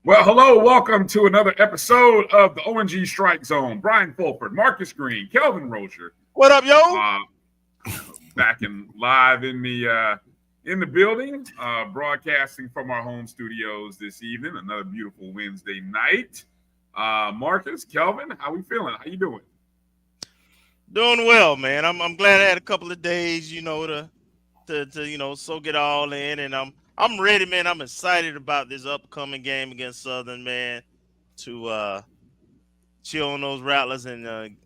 Well, hello, welcome to another episode of the ONG Strike Zone. Bryan Fulford, Marcus Green, Kelvin Rozier. What up, yo? Back in live in the building, broadcasting from our home studios this evening. Another beautiful Wednesday night. Marcus, Kelvin, how we feeling? How you doing? Doing well, man. I'm glad I had a couple of days, to soak it all in, and I'm ready, man. I'm excited about this upcoming game against Southern, man, to chill on those Rattlers and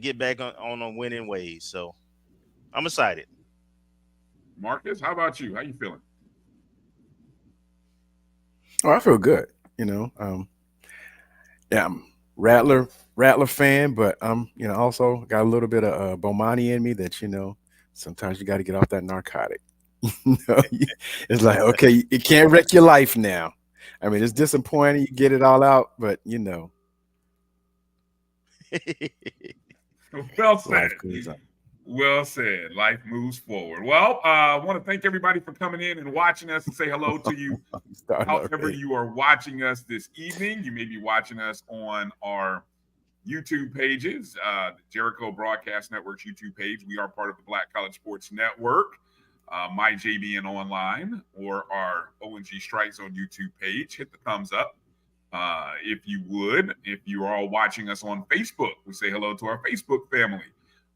get back on a winning ways. So I'm excited. Marcus, how about you? How you feeling? Oh, I feel good. I'm Rattler fan, but also got a little bit of Bomani in me that sometimes you got to get off that narcotic. It's like, okay, it can't wreck your life now. I mean, it's disappointing. You get it all out, but Well said. Well said. Life moves forward. Well, I want to thank everybody for coming in and watching us and say hello to you. However you are watching us this evening, you may be watching us on our YouTube pages, the Jericho Broadcast Network's YouTube page. We are part of the Black College Sports Network. My JBN Online or our ONG StrikeZone YouTube page. Hit the thumbs up if you would. If you are all watching us on Facebook, we say hello to our Facebook family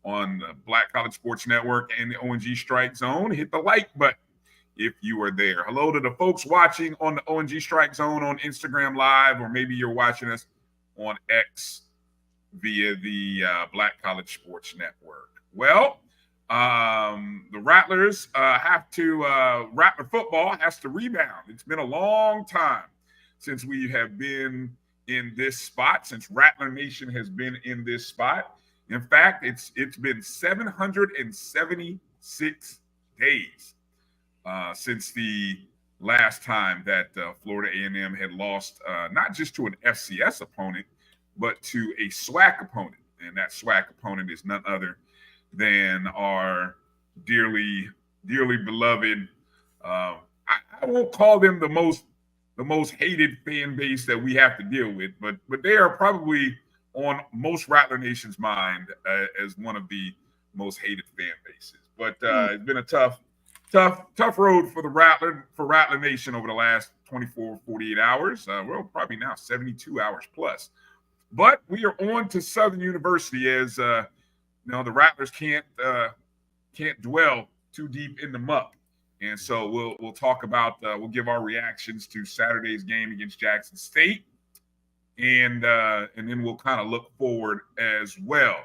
on the Black College Sports Network and the ONG Strike Zone. Hit the like button if you are there. Hello to the folks watching on the ONG Strike Zone on Instagram Live, or maybe you're watching us on X via the Black College Sports Network. Well, the Rattlers Rattler football has to rebound. It's been a long time since we have been in this spot, since Rattler Nation has been in this spot. In fact, it's been 776 days since the last time that Florida A&M had lost not just to an FCS opponent, but to a SWAC opponent. And that SWAC opponent is none other than our dearly beloved. I won't call them the most hated fan base that we have to deal with, but they are probably on most Rattler Nation's mind as one of the most hated fan bases. But it's been a tough road for Rattler Nation over the last 24, 48 hours. Well, probably now 72 hours plus. But we are on to Southern University as the Rattlers can't dwell too deep in the muck, and so we'll talk about we'll give our reactions to Saturday's game against Jackson State, and then we'll kind of look forward as well.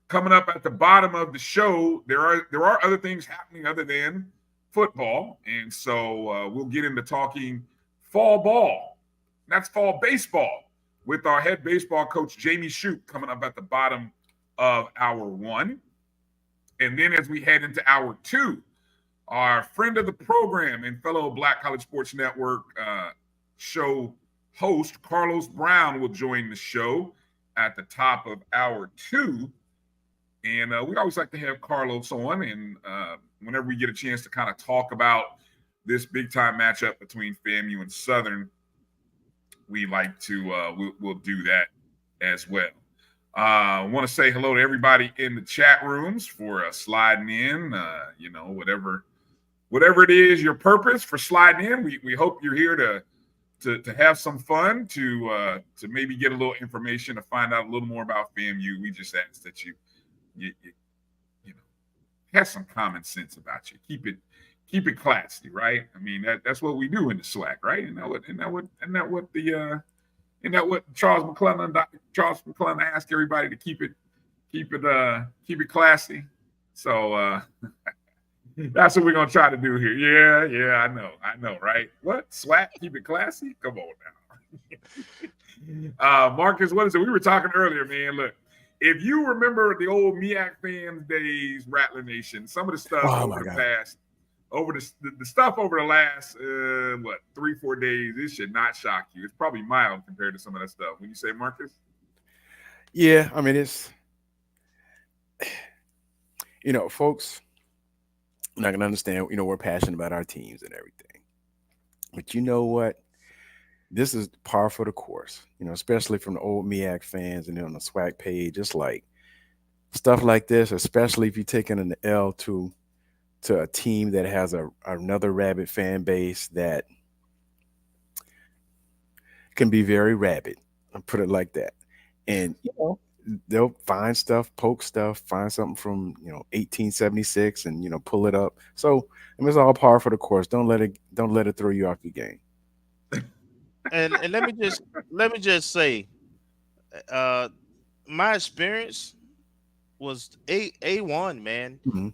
Coming up at the bottom of the show, there are other things happening other than football, and so we'll get into talking fall ball. That's fall baseball with our head baseball coach Jamey Shouppe coming up at the bottom of hour one. And then as we head into hour two, our friend of the program and fellow Black College Sports Network show host Carlos Brown will join the show at the top of hour two. And we always like to have Carlos on, and whenever we get a chance to kind of talk about this big time matchup between FAMU and Southern, we like to we'll do that as well. I want to say hello to everybody in the chat rooms for sliding in. Whatever it is, your purpose for sliding in, we hope you're here to have some fun, to maybe get a little information, to find out a little more about FAMU. We just ask that you have some common sense about you. Keep it classy, right? I mean, that's what we do in the SWAC, right? Isn't that what Charles McClellan asked everybody to keep it classy? So that's what we're gonna try to do here. Yeah, I know, right? What? SWAC, keep it classy? Come on now. Marcus, what is it? We were talking earlier, man. Look, if you remember the old MEAC fans days, Rattler Nation, some of the stuff over the past, over the stuff over the last 3-4 days, it should not shock you. It's probably mild compared to some of that stuff. When you say, Marcus? Yeah, I mean, it's, folks not gonna understand, we're passionate about our teams and everything. But you know what? This is par for the course, especially from the old MEAC fans and on the SWAC page. It's like stuff like this, especially if you're taking an L to a team that has another rabid fan base that can be very rabid. I'll put it like that. And they'll find stuff, poke stuff, find something from 1876 and pull it up. So I mean, it's all par for the course. Don't let it throw you off your game. And let me just say, my experience was A1, man. Mm-hmm.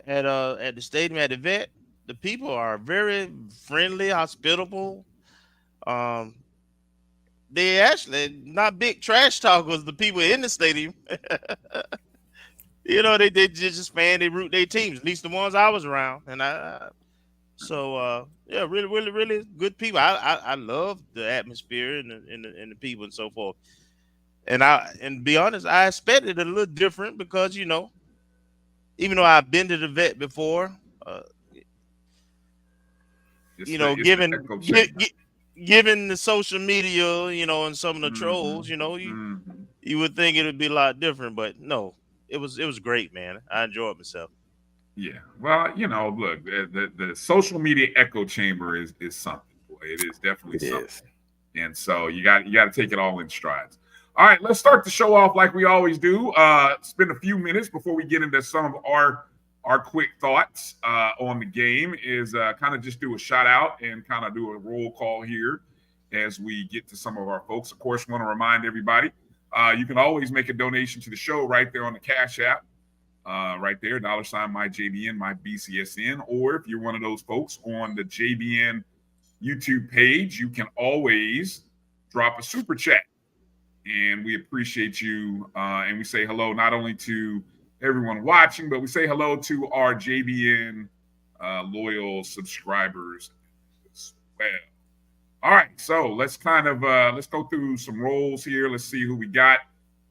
At the stadium at the vet, the people are very friendly, hospitable. They actually not big trash talkers. The people in the stadium, they just they root their teams. At least the ones I was around, and really, really, really good people. I love the atmosphere and the people and so forth. And to be honest, I expected it a little different because even though I've been to the vet before, given the social media, and some of the trolls, you would think it would be a lot different, but no, it was great, man. I enjoyed myself. Yeah, well, look, the social media echo chamber is something. Boy, it is definitely something. And so you got to take it all in strides. All right, let's start the show off like we always do. Spend a few minutes before we get into some of our quick thoughts on the game. Is kind of just do a shout out and kind of do a roll call here as we get to some of our folks. Of course, want to remind everybody you can always make a donation to the show right there on the Cash App. Right there, $ my JBN, my BCSN, or if you're one of those folks on the JBN YouTube page, you can always drop a super chat, and we appreciate you. And we say hello not only to everyone watching, but we say hello to our JBN loyal subscribers as well. All right, so let's kind of let's go through some roles here. Let's see who we got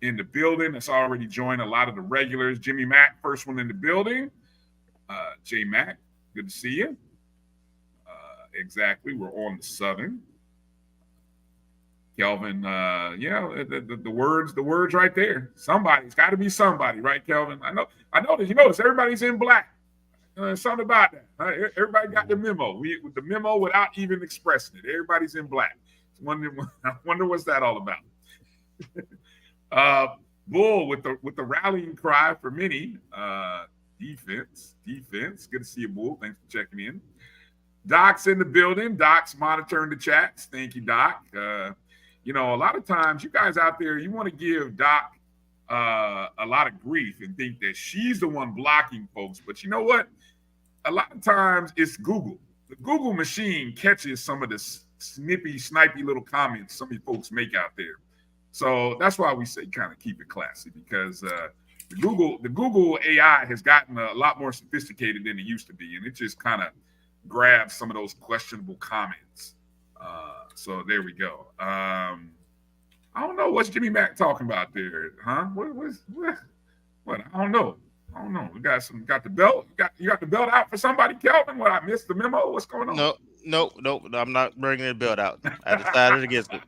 in the building. That's already joined a lot of the regulars. Jimmy Mack, first one in the building. J Mack, good to see you. Exactly, we're on the Southern. Kelvin, the words right there. Somebody's got to be somebody, right, Kelvin? I know that you notice everybody's in black. Something about that. Everybody got the memo. The memo without even expressing it. Everybody's in black. I wonder what's that all about. Bull with the rallying cry for many. Defense. Good to see you, Bull. Thanks for checking in. Doc's in the building. Doc's monitoring the chats. Thank you, Doc. A lot of times you guys out there, you want to give Doc a lot of grief and think that she's the one blocking folks. But you know what? A lot of times it's Google. The Google machine catches some of the snipey little comments some of you folks make out there. So that's why we say kind of keep it classy, because the Google AI has gotten a lot more sophisticated than it used to be, and it just kind of grabs some of those questionable comments. So there we go. I don't know, what's Jimmy Mack talking about there, huh? What? I don't know. We got the belt. You got the belt out for somebody, Kelvin? What, I missed the memo? What's going on? No. I'm not bringing the belt out. I decided against it.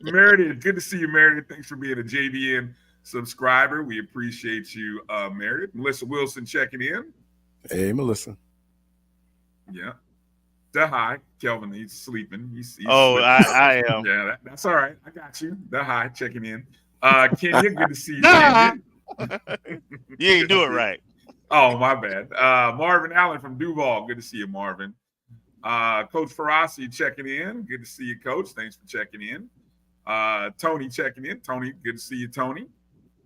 Meredith, good to see you, Meredith. Thanks for being a JBN subscriber. We appreciate you, Meredith. Melissa Wilson checking in. Hey, Melissa. Yeah. Hi, Kelvin. He's sleeping. He's I am. Yeah, that's all right. I got you. Hi, checking in. Kenya, good to see you. Kenya. You ain't do it right. Oh, my bad. Marvin Allen from Duval. Good to see you, Marvin. Coach Ferrasi checking in. Good to see you, Coach. Thanks for checking in. Tony checking in. Tony, good to see you, Tony.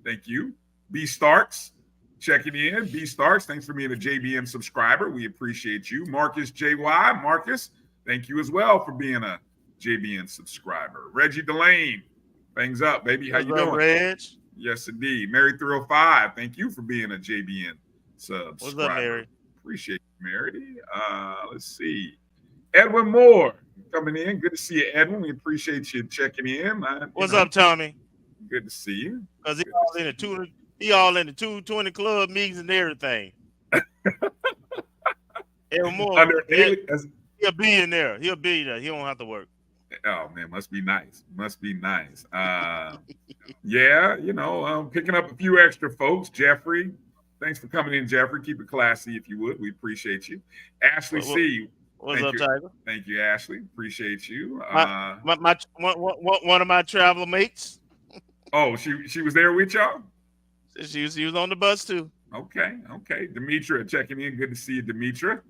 Thank you. B. Starks. checking in. B Starks, thanks for being a JBN subscriber. We appreciate you. Marcus JY, Marcus, thank you as well for being a JBN subscriber. Reggie Delane, things up, baby. How What's you up, doing? Reg? Yes, indeed. Mary 305, thank you for being a JBN subscriber. What's up, Mary? Appreciate you, Mary. Let's see. Edwin Moore coming in. Good to see you, Edwin. We appreciate you checking in. What's up, Tommy? Good to see you. Because he all in the 220 club meetings and everything. Edwin Moore, he'll be in there. He'll be there. He don't have to work. Oh man, must be nice. Yeah, picking up a few extra folks. Jeffrey, thanks for coming in, Jeffrey. Keep it classy if you would. We appreciate you. Ashley C. What's up, Tiger? Thank you, Ashley. Appreciate you. One of my travel mates. Oh, she was there with y'all? She was on the bus too. Okay. Demetra checking in. Good to see you, Demetra.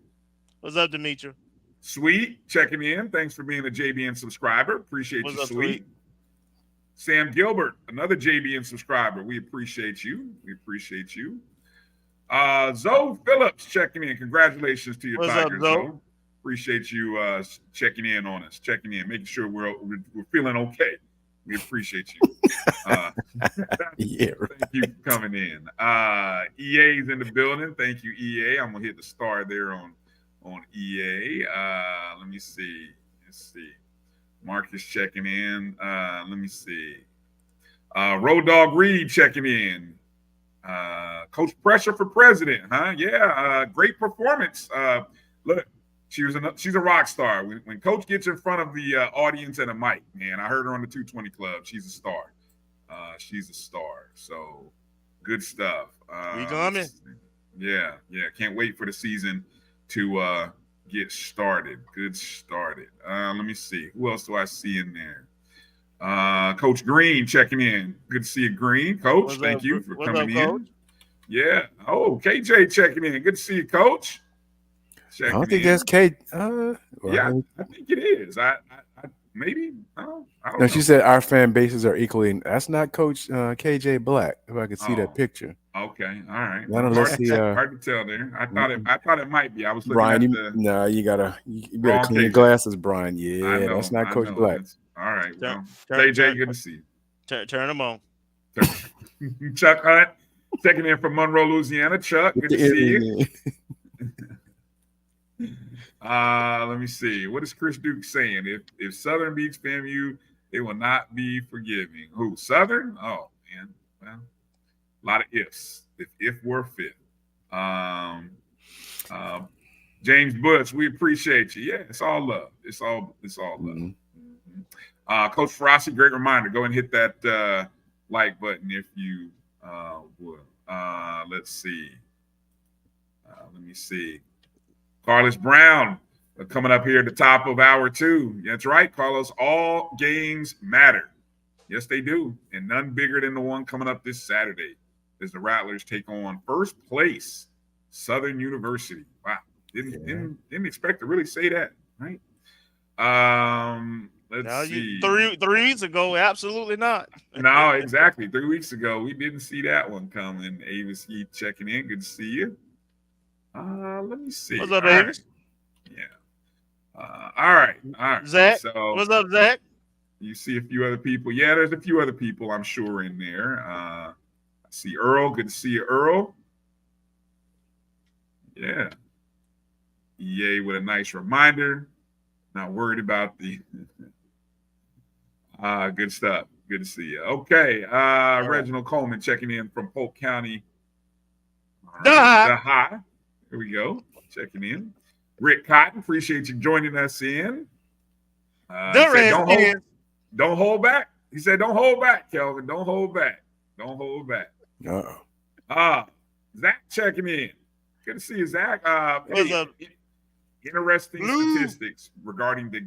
What's up, Demetra? Sweet checking in. Thanks for being a JBN subscriber. Appreciate you, Sweet. Sam Gilbert, another JBN subscriber. We appreciate you. Zoe Phillips checking in. Congratulations to your Tigers, Zoe. Appreciate you checking in on us, making sure we're feeling okay. We appreciate you. Yeah. Thank you for coming in. EA's in the building. Thank you, EA. I'm gonna hit the star there on EA. Let me see. Let's see. Marcus checking in. Let me see. Road Dog Reed checking in. Coach Pressure for president, huh? Yeah. Great performance. Look, she's a rock star. When Coach gets in front of the audience and a mic, man, I heard her on the 220 Club. She's a star. So good stuff. We coming. Yeah. Can't wait for the season to get started. Good started. Let me see. Who else do I see in there? Coach Green checking in. Good to see you, Green. Coach, thank you for coming in. Coach? Yeah. Oh, KJ checking in. Good to see you, Coach. I don't think that's Kate. Yeah, I think it is. I maybe. I don't know. No, she said our fan bases are equally. That's not Coach KJ Black. If I could see that picture. Okay, all right. Hard to tell there. I thought it might be. I was looking Brian, at you better clean your glasses, Brian. Yeah, that's not Coach Black. All right. Well, KJ, good to see you. Turn them on. Chuck Hunt, checking in from Monroe, Louisiana. Chuck, good to see you. Let me see. What is Chris Duke saying? If Southern beats FAMU, they will not be forgiving. Who? Southern? Oh man. Well, a lot of ifs. If were fit. James Butch, we appreciate you. Yeah, it's all love. It's all love. Mm-hmm. Coach Ferrasi, great reminder. Go and hit that like button if you would. Let's see. Let me see. Carlos Brown coming up here at the top of hour 2. That's right, Carlos. All games matter. Yes, they do. And none bigger than the one coming up this Saturday as the Rattlers take on first place Southern University. Wow. Didn't expect to really say that, right? Let's see. 3 weeks ago, absolutely not. No, exactly. 3 weeks ago, we didn't see that one coming. Avis Heath checking in. Good to see you. Let me see. What's up, Avis? Yeah. All right. Zach. So, what's up, Zach? You see a few other people. Yeah, there's a few other people I'm sure in there. I see Earl. Good to see you, Earl. Yeah. EA with a nice reminder. Not worried about the good stuff. Good to see you. Okay. Reginald Coleman checking in from Polk County. Hi. Here we go. Checking in. Rick Cotton, appreciate you joining us in. Don't hold back. He said, don't hold back, Kelvin. Don't hold back. Zach checking in. Good to see you, Zach. What's up? Interesting statistics regarding the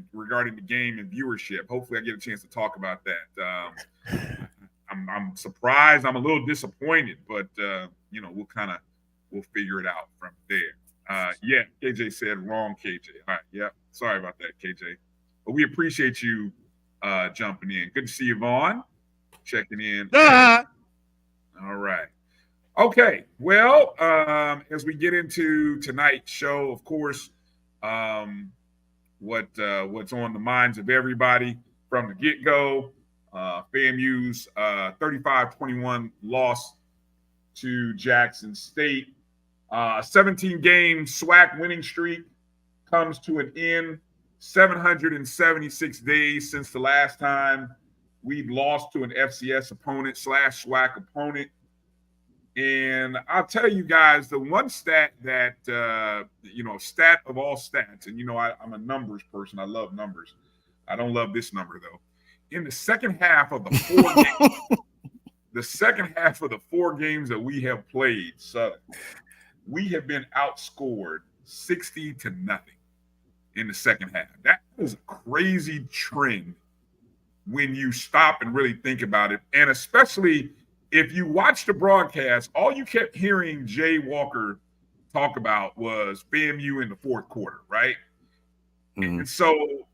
game and viewership. Hopefully I get a chance to talk about that. I'm surprised. I'm a little disappointed, but we'll figure it out from there. Yeah, KJ said wrong, KJ. All right, yeah. Sorry about that, KJ. But we appreciate you jumping in. Good to see you, Vaughn. Checking in. All right. Okay, well, as we get into tonight's show, of course, um, what's on the minds of everybody from the get go. FAMU's 35-21 loss to Jackson State. 17-game SWAC winning streak comes to an end. 776 days since the last time we'd lost to an FCS opponent / SWAC opponent. And I'll tell you guys the one stat that, stat of all stats, and I'm a numbers person. I love numbers. I don't love this number though. In the second half of the four games that we have played, Southern, we have been outscored 60-0 in the second half. That is a crazy trend when you stop and really think about it, and especially if you watch the broadcast, all you kept hearing Jay Walker talk about was FAMU in the fourth quarter, right? Mm-hmm. And so,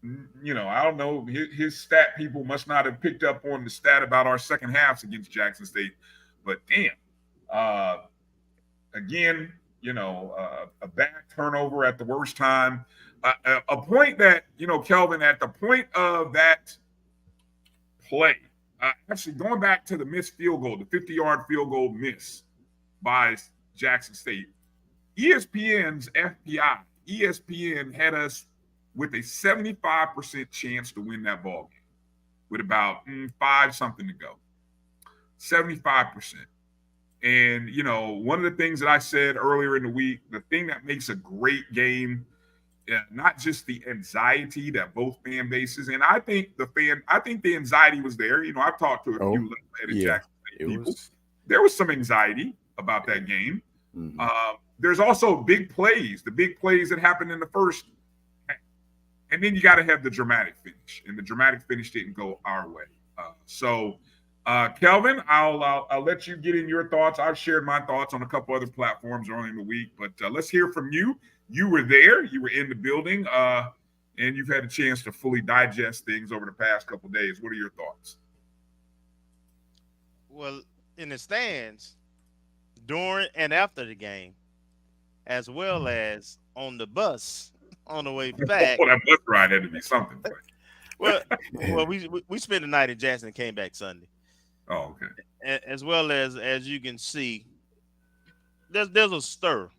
I don't know, his stat people must not have picked up on the stat about our second halves against Jackson State. But damn, again, a bad turnover at the worst time. A point that, Kelvin, at the point of that play, actually, going back to the missed field goal, the 50-yard field goal miss by Jackson State, ESPN's FPI, ESPN had us with a 75% chance to win that ball game with about 5-something to go. 75%. And, one of the things that I said earlier in the week, the thing that makes a great game, not just the anxiety that both fan bases, and I think the anxiety was there. I've talked to a few Jackson State people. There was some anxiety about that game. Mm-hmm. There's also big plays, the big plays that happened in the first, and then you got to have the dramatic finish, and the dramatic finish didn't go our way. Kelvin, I'll let you get in your thoughts. I've shared my thoughts on a couple other platforms early in the week, but let's hear from you. You were there, you were in the building, and you've had a chance to fully digest things over the past couple of days. What are your thoughts? Well, in the stands, during and after the game, as well as on the bus on the way back. Well, that bus ride had to be something. well, we spent the night in Jackson and came back Sunday. Oh, okay. As well as you can see, there's a stir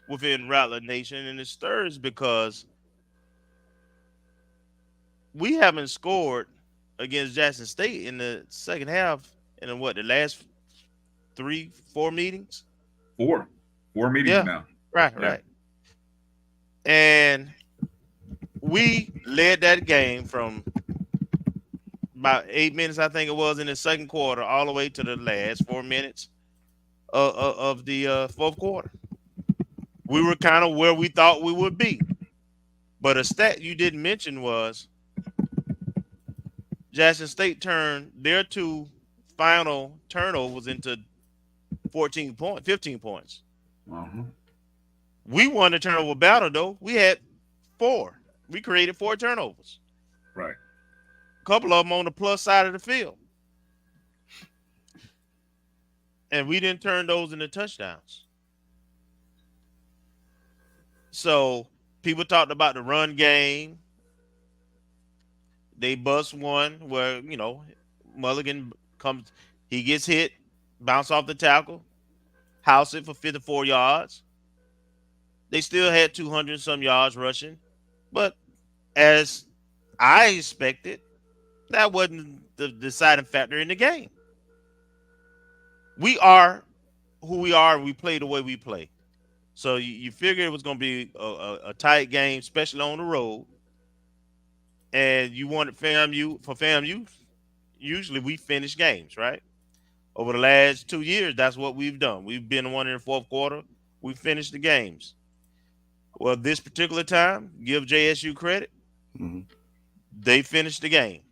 within Rattler Nation, and it stirs because we haven't scored against Jackson State in the second half in the last 3-4 meetings? Four meetings now. Right. And we led that game from about 8 minutes, I think it was, in the second quarter, all the way to the last 4 minutes of the fourth quarter. We were kind of where we thought we would be. But a stat you didn't mention was Jackson State turned their 2 final turnovers into 15 points. Uh-huh. We won the turnover battle, though. We had 4. We created 4 turnovers. Right. A couple of them on the plus side of the field. And we didn't turn those into touchdowns. So people talked about the run game. They bust one where, Mulligan comes, he gets hit, bounce off the tackle, house it for 54 yards. They still had 200 some yards rushing. But as I expected, that wasn't the deciding factor in the game. We are who we are. We play the way we play. So you figure it was going to be a tight game, especially on the road. And you wanted FAMU, usually we finish games, right? Over the last 2 years, that's what we've done. We've been one in the fourth quarter. We finished the games. Well, this particular time, give JSU credit. Mm-hmm. They finished the game.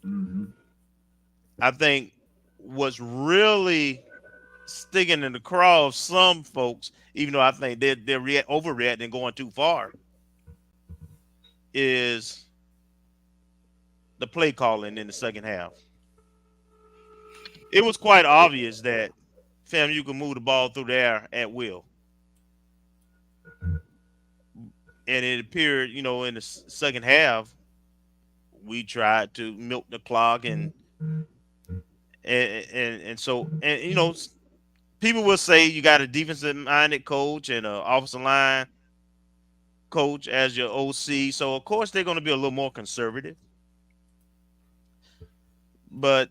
Mm-hmm. I think what's really sticking in the craw of some folks, even though I think they're overreacting and going too far, is the play calling in the second half. it was quite obvious that FAMU could move the ball through the air at will. And it appeared, in the second half, we tried to milk the clock and people will say you got a defensive minded coach and an offensive line coach as your OC. So of course they're going to be a little more conservative. But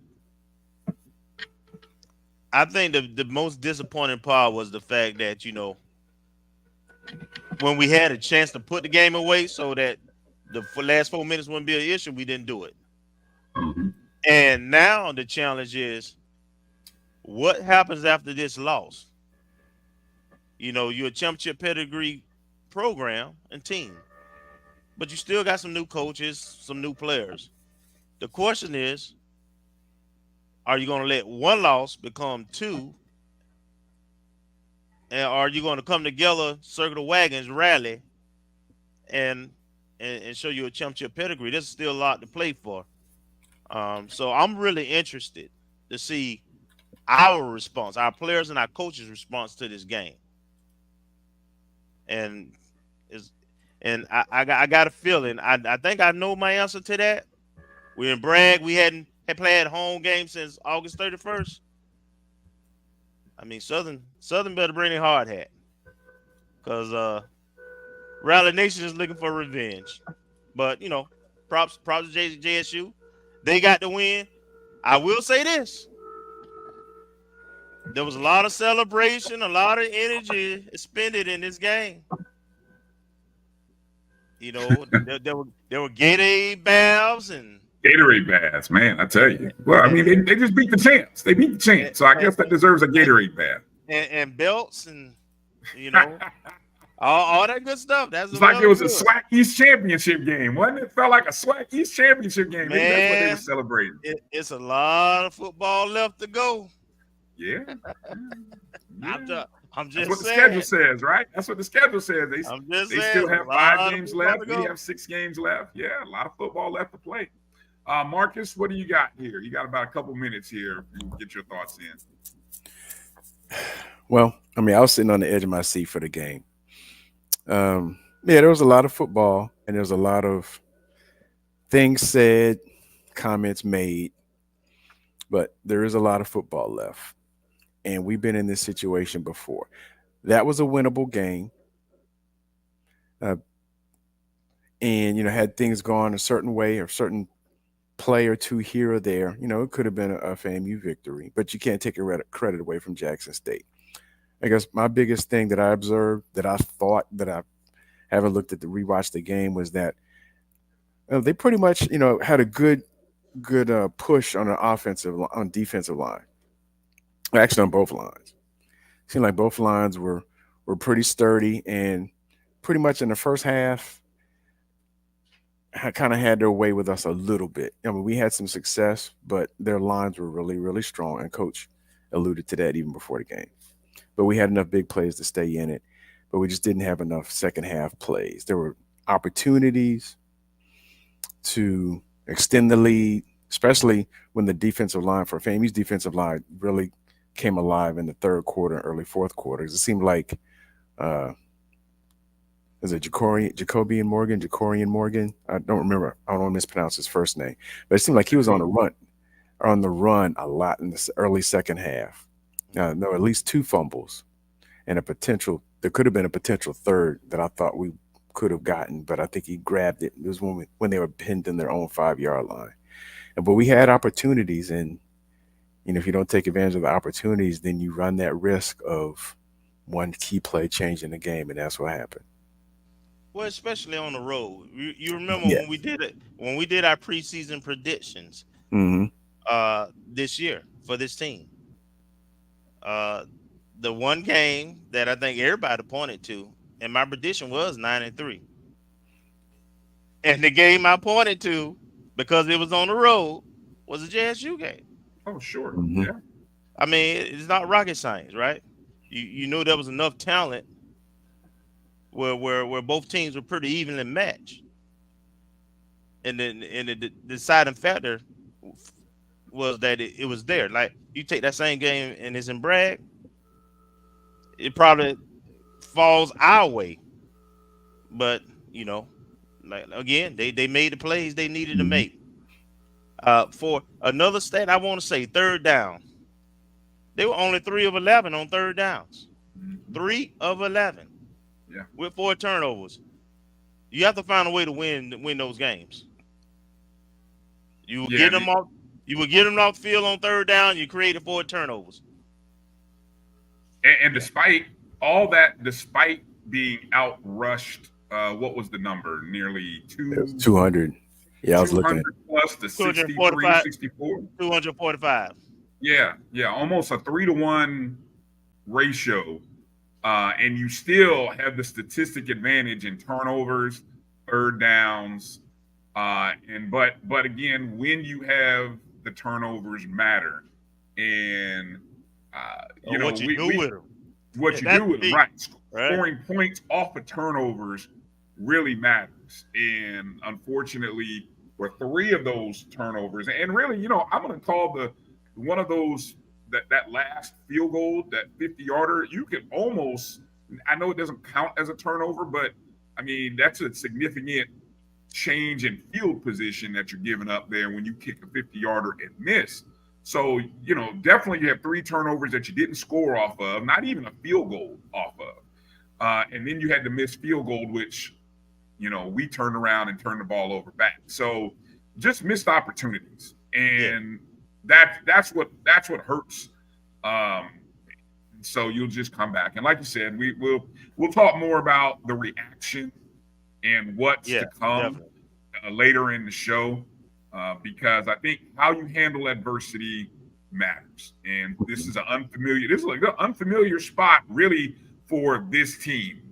I think the most disappointing part was the fact that, when we had a chance to put the game away so that the last 4 minutes wouldn't be an issue, we didn't do it. Mhm. And now the challenge is, what happens after this loss? You're a championship pedigree program and team, but you still got some new coaches, some new players. The question is, are you going to let one loss become two? And are you going to come together, circle the wagons, rally, and show you a championship pedigree? There's still a lot to play for. So I'm really interested to see our response, our players and our coaches' response to this game. And I got a feeling. I think I know my answer to that. We're in Bragg. We had played home game since August 31st. I mean, Southern better bring their hard hat, because Rally Nation is looking for revenge. But props to JSU. They got the win. I will say this: there was a lot of celebration, a lot of energy expended in this game. There were Gatorade baths and Gatorade baths, man. I tell you. Well, I mean, they just beat the champs. They beat the champs, so I guess that deserves a Gatorade bath. And belts and all that good stuff. It's like it was a SWAC East Championship game, wasn't it? It felt like a SWAC East Championship game. Maybe that's what they were celebrating. It's a lot of football left to go. Yeah. I'm just That's what the saying. schedule says, right? That's what the schedule says. They still have 5 games left. We have 6 games left. Yeah, a lot of football left to play. Marcus, what do you got here? You got about a couple minutes here. You get your thoughts in. Well, I mean, I was sitting on the edge of my seat for the game. There was a lot of football, and there was a lot of things said, comments made, but there is a lot of football left. And we've been in this situation before. That was a winnable game. And, had things gone a certain way or a certain play or two here or there, it could have been a FAMU victory, but you can't take credit away from Jackson State. I guess my biggest thing that I observed, that I thought, that I haven't looked at rewatch the game, was that they pretty much, had a good push on defensive line. Actually, on both lines. It seemed like both lines were pretty sturdy, and pretty much in the first half kind of had their way with us a little bit. I mean, we had some success, but their lines were really, really strong, and Coach alluded to that even before the game. But we had enough big plays to stay in it, but we just didn't have enough second half plays. There were opportunities to extend the lead, especially when the defensive line for FAMU's defensive line really came alive in the third quarter, early fourth quarter. It seemed like, is it Jacorian Morgan? I don't remember. I don't want to mispronounce his first name, but it seemed like he was on the run a lot in the early second half. There were at least 2 fumbles and there could have been a potential third that I thought we could have gotten, but I think he grabbed it. It was when they were pinned in their own 5-yard line. But we had opportunities, and if you don't take advantage of the opportunities, then you run that risk of one key play changing the game, and that's what happened. Well, especially on the road. You remember when we did our preseason predictions this year for this team. The one game that I think everybody pointed to, and my prediction was 9-3. And the game I pointed to, because it was on the road, was a JSU game. Oh, sure. Mm-hmm. Yeah. I mean, it's not rocket science, right? You know there was enough talent where both teams were pretty evenly matched. And then the deciding factor was that it was there. Like you take that same game and it's in Bragg, it probably falls our way. But like again, they made the plays they needed to make. For another stat, I want to say third down. They were only 3 of 11 on third downs. 3 of 11. Yeah. With 4 turnovers. You have to find a way to win those games. You will get them off. You will get them off the field on third down. You created 4 turnovers. And despite all that, despite being outrushed, what was the number? Nearly 200. Yeah, I was looking at plus the 63, 64. 245. Yeah, almost a 3-to-1 ratio. And you still have the statistic advantage in turnovers, third downs, but again, when you have the turnovers matter, and what you do with them, right? Scoring points off of turnovers really matters, and unfortunately, for 3 of those turnovers, and really, I'm going to call one of those. That last field goal, that 50-yarder, you can almost, I know it doesn't count as a turnover, but I mean, that's a significant change in field position that you're giving up there when you kick a 50-yarder and miss. So, definitely you have 3 turnovers that you didn't score off of, not even a field goal off of. And then you had the missed field goal, which, we turned around and turned the ball over back. So just missed opportunities. And that's what hurts. So you'll just come back, and like you said, we'll talk more about the reaction and what's to come later in the show, because I think how you handle adversity matters. And this is an unfamiliar spot really for this team.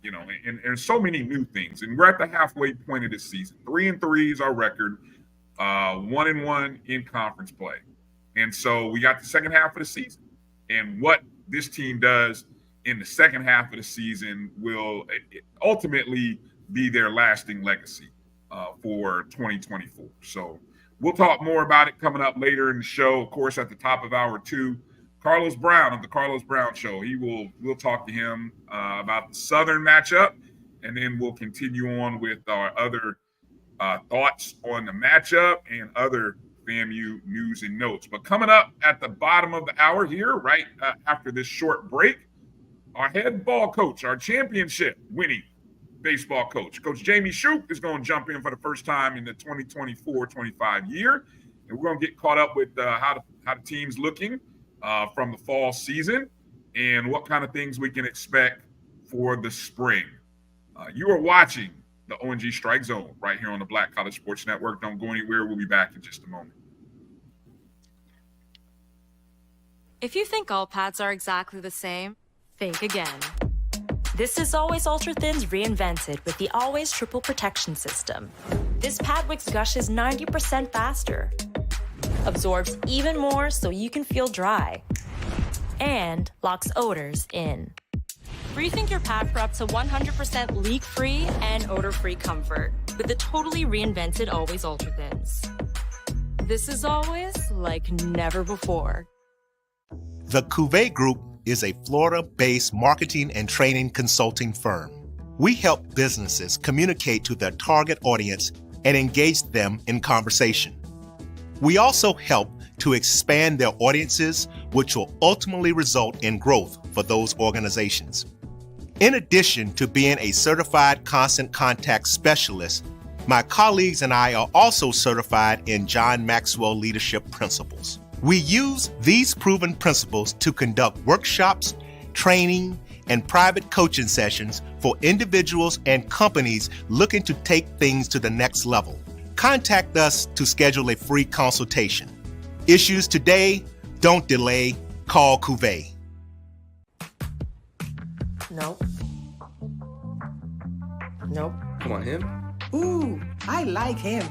And there's so many new things, and we're at the halfway point of this season. 3-3 is our record. 1-1 in conference play. And so we got the second half of the season. And what this team does in the second half of the season will ultimately be their lasting legacy for 2024. So we'll talk more about it coming up later in the show. Of course, at the top of hour 2, Carlos Brown of the Carlos Brown Show. We'll talk to him about the Southern matchup, and then we'll continue on with our other thoughts on the matchup and other FAMU news and notes. But coming up at the bottom of the hour here, right after this short break, our head ball coach, our championship winning baseball coach, Coach Jamey Shouppe, is going to jump in for the first time in the 2024-25 year. And we're going to get caught up with how the team's looking from the fall season and what kind of things we can expect for the spring. You are watching the ONG Strike Zone right here on the Black College Sports Network. Don't go anywhere. We'll be back in just a moment. If you think all pads are exactly the same, think again. This is Always Ultra Thins reinvented with the Always Triple Protection System. This pad wicks gushes 90% faster, absorbs even more so you can feel dry, and locks odors in. Rethink your pad for up to 100% leak-free and odor-free comfort with the totally reinvented Always Ultra Thins. This is always like never before. The Cuvée Group is a Florida-based marketing and training consulting firm. We help businesses communicate to their target audience and engage them in conversation. We also help to expand their audiences, which will ultimately result in growth for those organizations. In addition to being a certified constant contact specialist, my colleagues and I are also certified in John Maxwell Leadership Principles. We use these proven principles to conduct workshops, training, and private coaching sessions for individuals and companies looking to take things to the next level. Contact us to schedule a free consultation. Issues today, don't delay, call Cuvée. Nope. Come on, him? Ooh, I like him.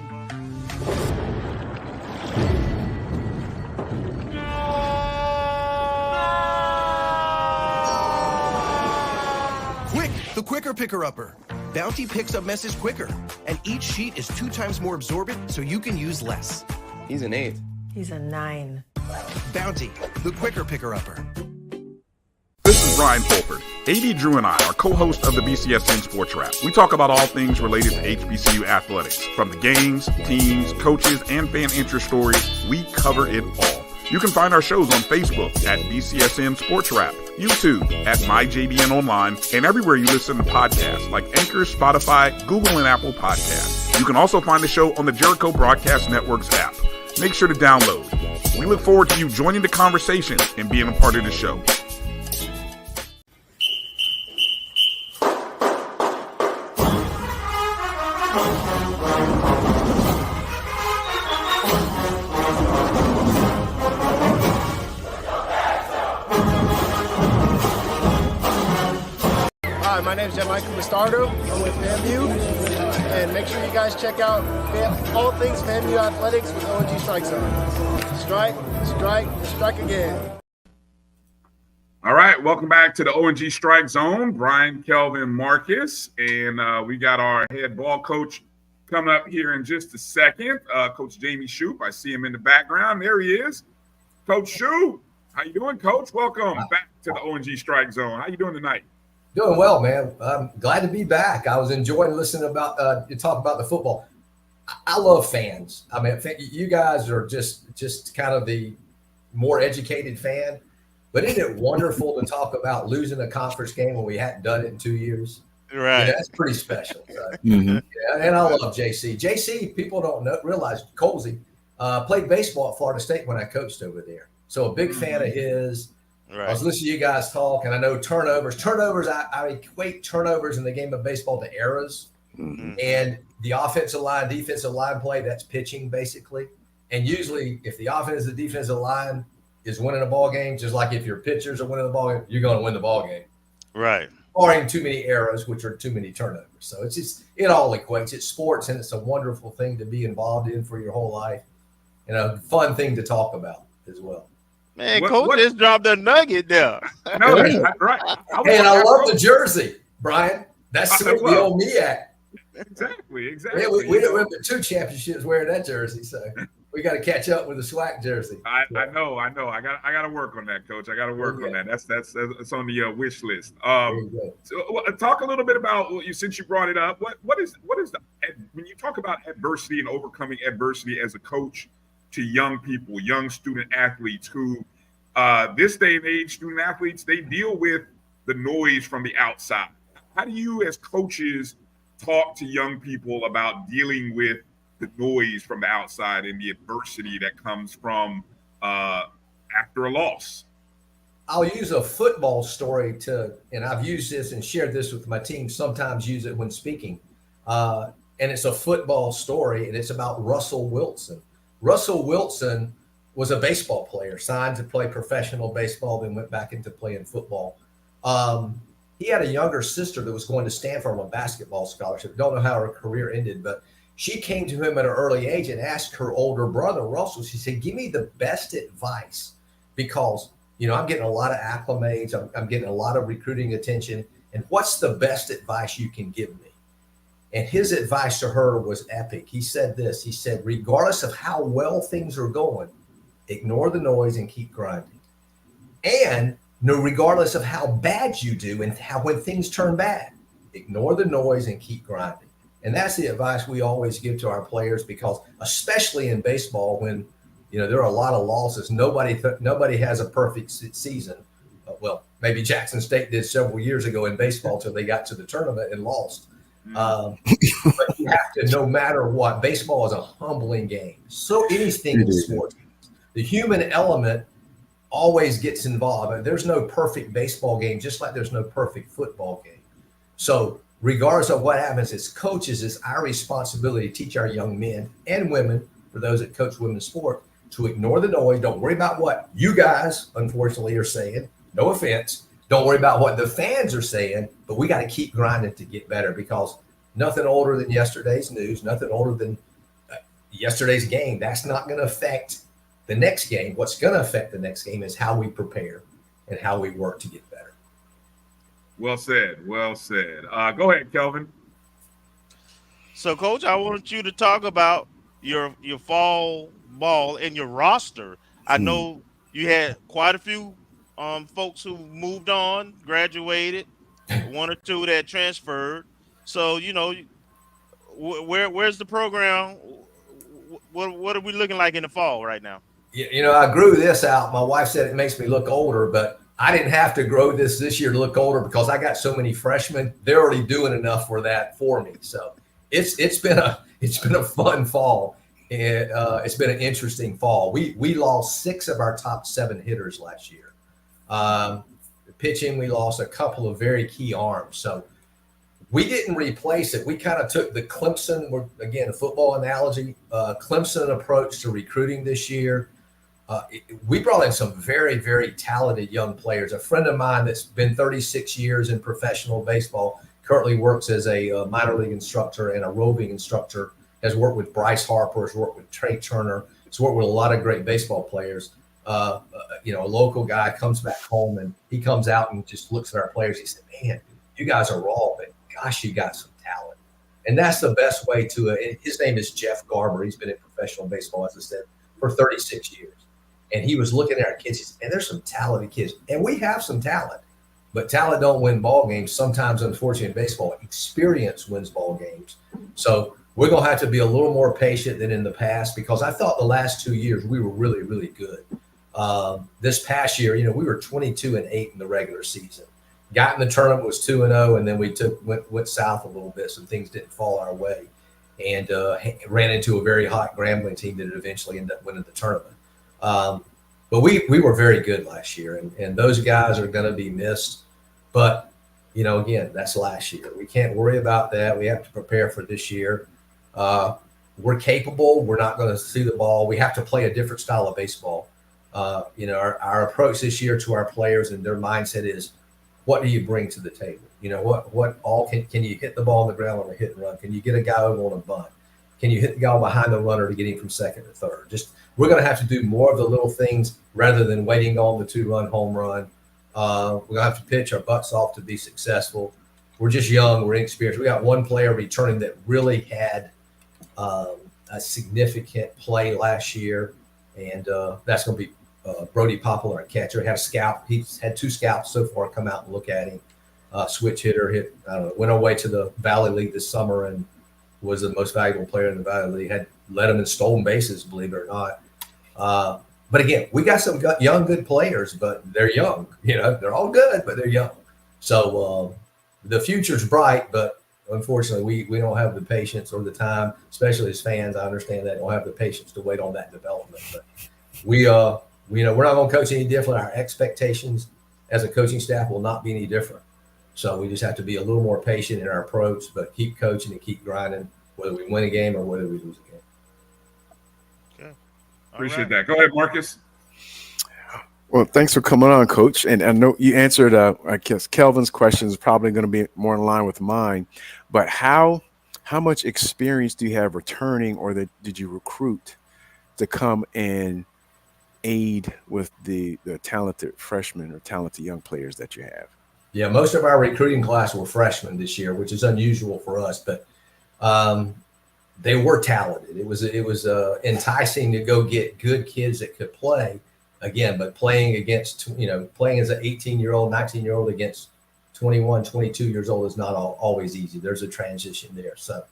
Quick, the quicker picker-upper. Bounty picks up messes quicker, and each sheet is 2 times more absorbent so you can use less. He's an 8. He's a 9. Bounty, the quicker picker-upper. This is Bryan. AD Drew and I are co-hosts of the BCSN Sports Wrap. We talk about all things related to HBCU athletics. From the games, teams, coaches, and fan interest stories, we cover it all. You can find our shows on Facebook at BCSN Sports Wrap, YouTube at MyJBN Online, and everywhere you listen to podcasts like Anchor, Spotify, Google, and Apple Podcasts. You can also find the show on the Jericho Broadcast Network's app. Make sure to download. We look forward to you joining the conversation and being a part of the show. Hi, my name is Jamey Shouppe. I'm with FAMU, and make sure you guys check out all things FAMU Athletics with ONG StrikeZone. Strike again. All right, welcome back to the ONG Strike Zone. Bryan, Kelvin, Marcus, and we got our head ball coach coming up here in just a second. Coach Jamey Shouppe, I see him in the background. There he is. Coach Shouppe, how you doing, Coach? Welcome back to the ONG Strike Zone. How you doing tonight? Doing well, man. I'm glad to be back. I was enjoying listening about you talk about the football. I love fans. I mean, you guys are just kind of the more educated fan. But isn't it wonderful to talk about losing a conference game when we hadn't done it in 2 years? Right. That's pretty special. Yeah, and I love JC. JC, people don't realize Colsey played baseball at Florida State when I coached over there. So a big fan of his. Right. I was listening to you guys talk, and I know turnovers. I equate turnovers in the game of baseball to errors. And the offensive line, defensive line play, that's pitching basically. And usually if the offense, the defensive line is winning a ball game, just like if your pitchers are winning the ball game, you're going to win the ball game. Right. Barring too many errors, which are too many turnovers. So it's just, it all equates. It's sports, and it's a wonderful thing to be involved in for your whole life, and a fun thing to talk about as well. Man, Coach just dropped a nugget there. No, that's right. And I love the jersey, Bryan. That's the old me at. Exactly. We didn't win 2 championships wearing that jersey, so we got to catch up with the SWAC jersey. I know. I got to work on that, Coach. I got to work on that. That's on the wish list. So talk a little bit about you, since you brought it up. What is the, when you talk about adversity and overcoming adversity as a coach to young people, young student athletes who this day and age, student athletes, they deal with the noise from the outside. How do you as coaches talk to young people about dealing with the noise from the outside and the adversity that comes from after a loss? I'll use a football story and I've used this and shared this with my team, sometimes use it when speaking. And it's a football story, and it's about Russell Wilson. Russell Wilson was a baseball player, signed to play professional baseball, then went back into playing football. He had a younger sister that was going to Stanford on a basketball scholarship. Don't know how her career ended, but she came to him at an early age and asked her older brother, Russell, she said, give me the best advice, because, I'm getting a lot of acclimates. I'm getting a lot of recruiting attention. And what's the best advice you can give me? And his advice to her was epic. He said this, he said, regardless of how well things are going, ignore the noise and keep grinding. And regardless of how bad you do and when things turn bad, ignore the noise and keep grinding. And that's the advice we always give to our players, because especially in baseball, when there are a lot of losses, nobody has a perfect season. Well, maybe Jackson State did several years ago in baseball till they got to the tournament and lost. But you have to, no matter what, baseball is a humbling game. So anything in sports, the human element always gets involved. And there's no perfect baseball game, just like there's no perfect football game. So regardless of what happens, as coaches, it's our responsibility to teach our young men and women, for those that coach women's sport, to ignore the noise. Don't worry about what you guys, unfortunately, are saying. No offense. Don't worry about what the fans are saying, but we got to keep grinding to get better, because nothing older than yesterday's news, nothing older than yesterday's game. That's not going to affect the next game. What's going to affect the next game is how we prepare and how we work to get better. Well said. Well said. Go ahead, Kelvin. So, Coach, I want you to talk about your fall ball in your roster. I know you had quite a few folks who moved on, graduated, one or two that transferred. So where's the program? What are we looking like in the fall right now? I grew this out. My wife said it makes me look older, but I didn't have to grow this year to look older because I got so many freshmen. They're already doing enough for me. So it's been a fun fall. And it's been an interesting fall. We lost 6 of our top 7 hitters last year. Pitching, we lost a couple of very key arms. So we didn't replace it. We kind of took the Clemson, again, a football analogy, Clemson approach to recruiting this year. We brought in some very, very talented young players. A friend of mine that's been 36 years in professional baseball currently works as a minor league instructor and a roving instructor, has worked with Bryce Harper, has worked with Trey Turner, has worked with a lot of great baseball players. A local guy comes back home and he comes out and just looks at our players. He said, man, you guys are raw, but gosh, you got some talent. And that's the best way to his name is Jeff Garber. He's been in professional baseball, as I said, for 36 years. And he was looking at our kids. He said, man, there's some talented kids. And we have some talent. But talent don't win ball games. Sometimes, unfortunately, in baseball, experience wins ball games. So we're going to have to be a little more patient than in the past, because I thought the last 2 years we were really, really good. This past year, we were 22-8 in the regular season. Got in the tournament, was 2-0, and then we went south a little bit. Some things didn't fall our way, and ran into a very hot Grambling team that eventually ended up winning the tournament. But we were very good last year, and those guys are going to be missed. But, again, that's last year. We can't worry about that. We have to prepare for this year. We're capable. We're not going to see the ball. We have to play a different style of baseball. Our approach this year to our players and their mindset is, what do you bring to the table? What all can you hit the ball on the ground on a hit and run? Can you get a guy over on a bunt? Can you hit the guy behind the runner to get him from second to third? We're going to have to do more of the little things rather than waiting on the 2-run home run. We're going to have to pitch our butts off to be successful. We're just young. We're inexperienced. We got one player returning that really had a significant play last year, and that's going to be Brody Poplar, our catcher. Had a scout. He's had 2 scouts so far come out and look at him. Switch hitter, went away to the Valley League this summer and was the most valuable player in the Valley League. Led them in stolen bases, believe it or not. But again, we got some young, good players, but they're young. They're all good, but they're young. So the future's bright, but unfortunately, we don't have the patience or the time, especially as fans. I understand that, don't have the patience to wait on that development. But we're not going to coach any different. Our expectations as a coaching staff will not be any different. So we just have to be a little more patient in our approach, but keep coaching and keep grinding, whether we win a game or whether we lose a game. Appreciate that. Go ahead, Marcus. Well, thanks for coming on, Coach. And I know you answered, I guess, Kelvin's question is probably going to be more in line with mine. But how much experience do you have returning, or did you recruit to come and aid with the talented freshmen or talented young players that you have? Yeah, most of our recruiting class were freshmen this year, which is unusual for us. But they were talented. It was enticing to go get good kids that could play again, but playing as an 18-year-old, 19-year-old against 21, 22 years old is not always easy. There's a transition there. So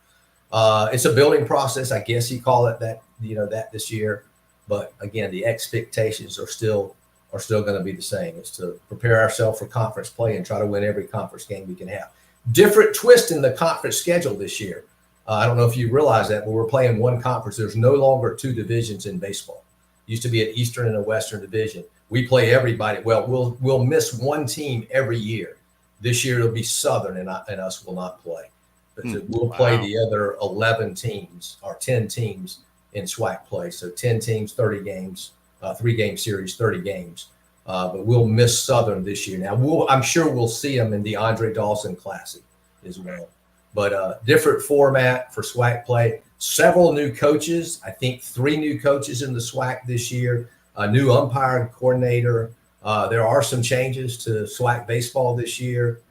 it's a building process, I guess you call it that, that this year. But again, the expectations are still going to be the same. It's to prepare ourselves for conference play and try to win every conference game we can have. Different twist in the conference schedule this year. I don't know if you realize that, but we're playing one conference. There's no longer 2 divisions in baseball. It used to be an Eastern and a Western division. We play everybody. Well, we'll miss one team every year. This year it'll be Southern, and us will not play. But we'll play the other 11 teams or 10 teams in SWAC play. So 10 teams, 30 games, 3-game series, 30 games. But we'll miss Southern this year. Now, I'm sure we'll see them in the Andre Dawson Classic as well. But different format for SWAC play. Several new coaches. I think 3 new coaches in the SWAC this year. A new umpire coordinator. There are some changes to SWAC baseball this year.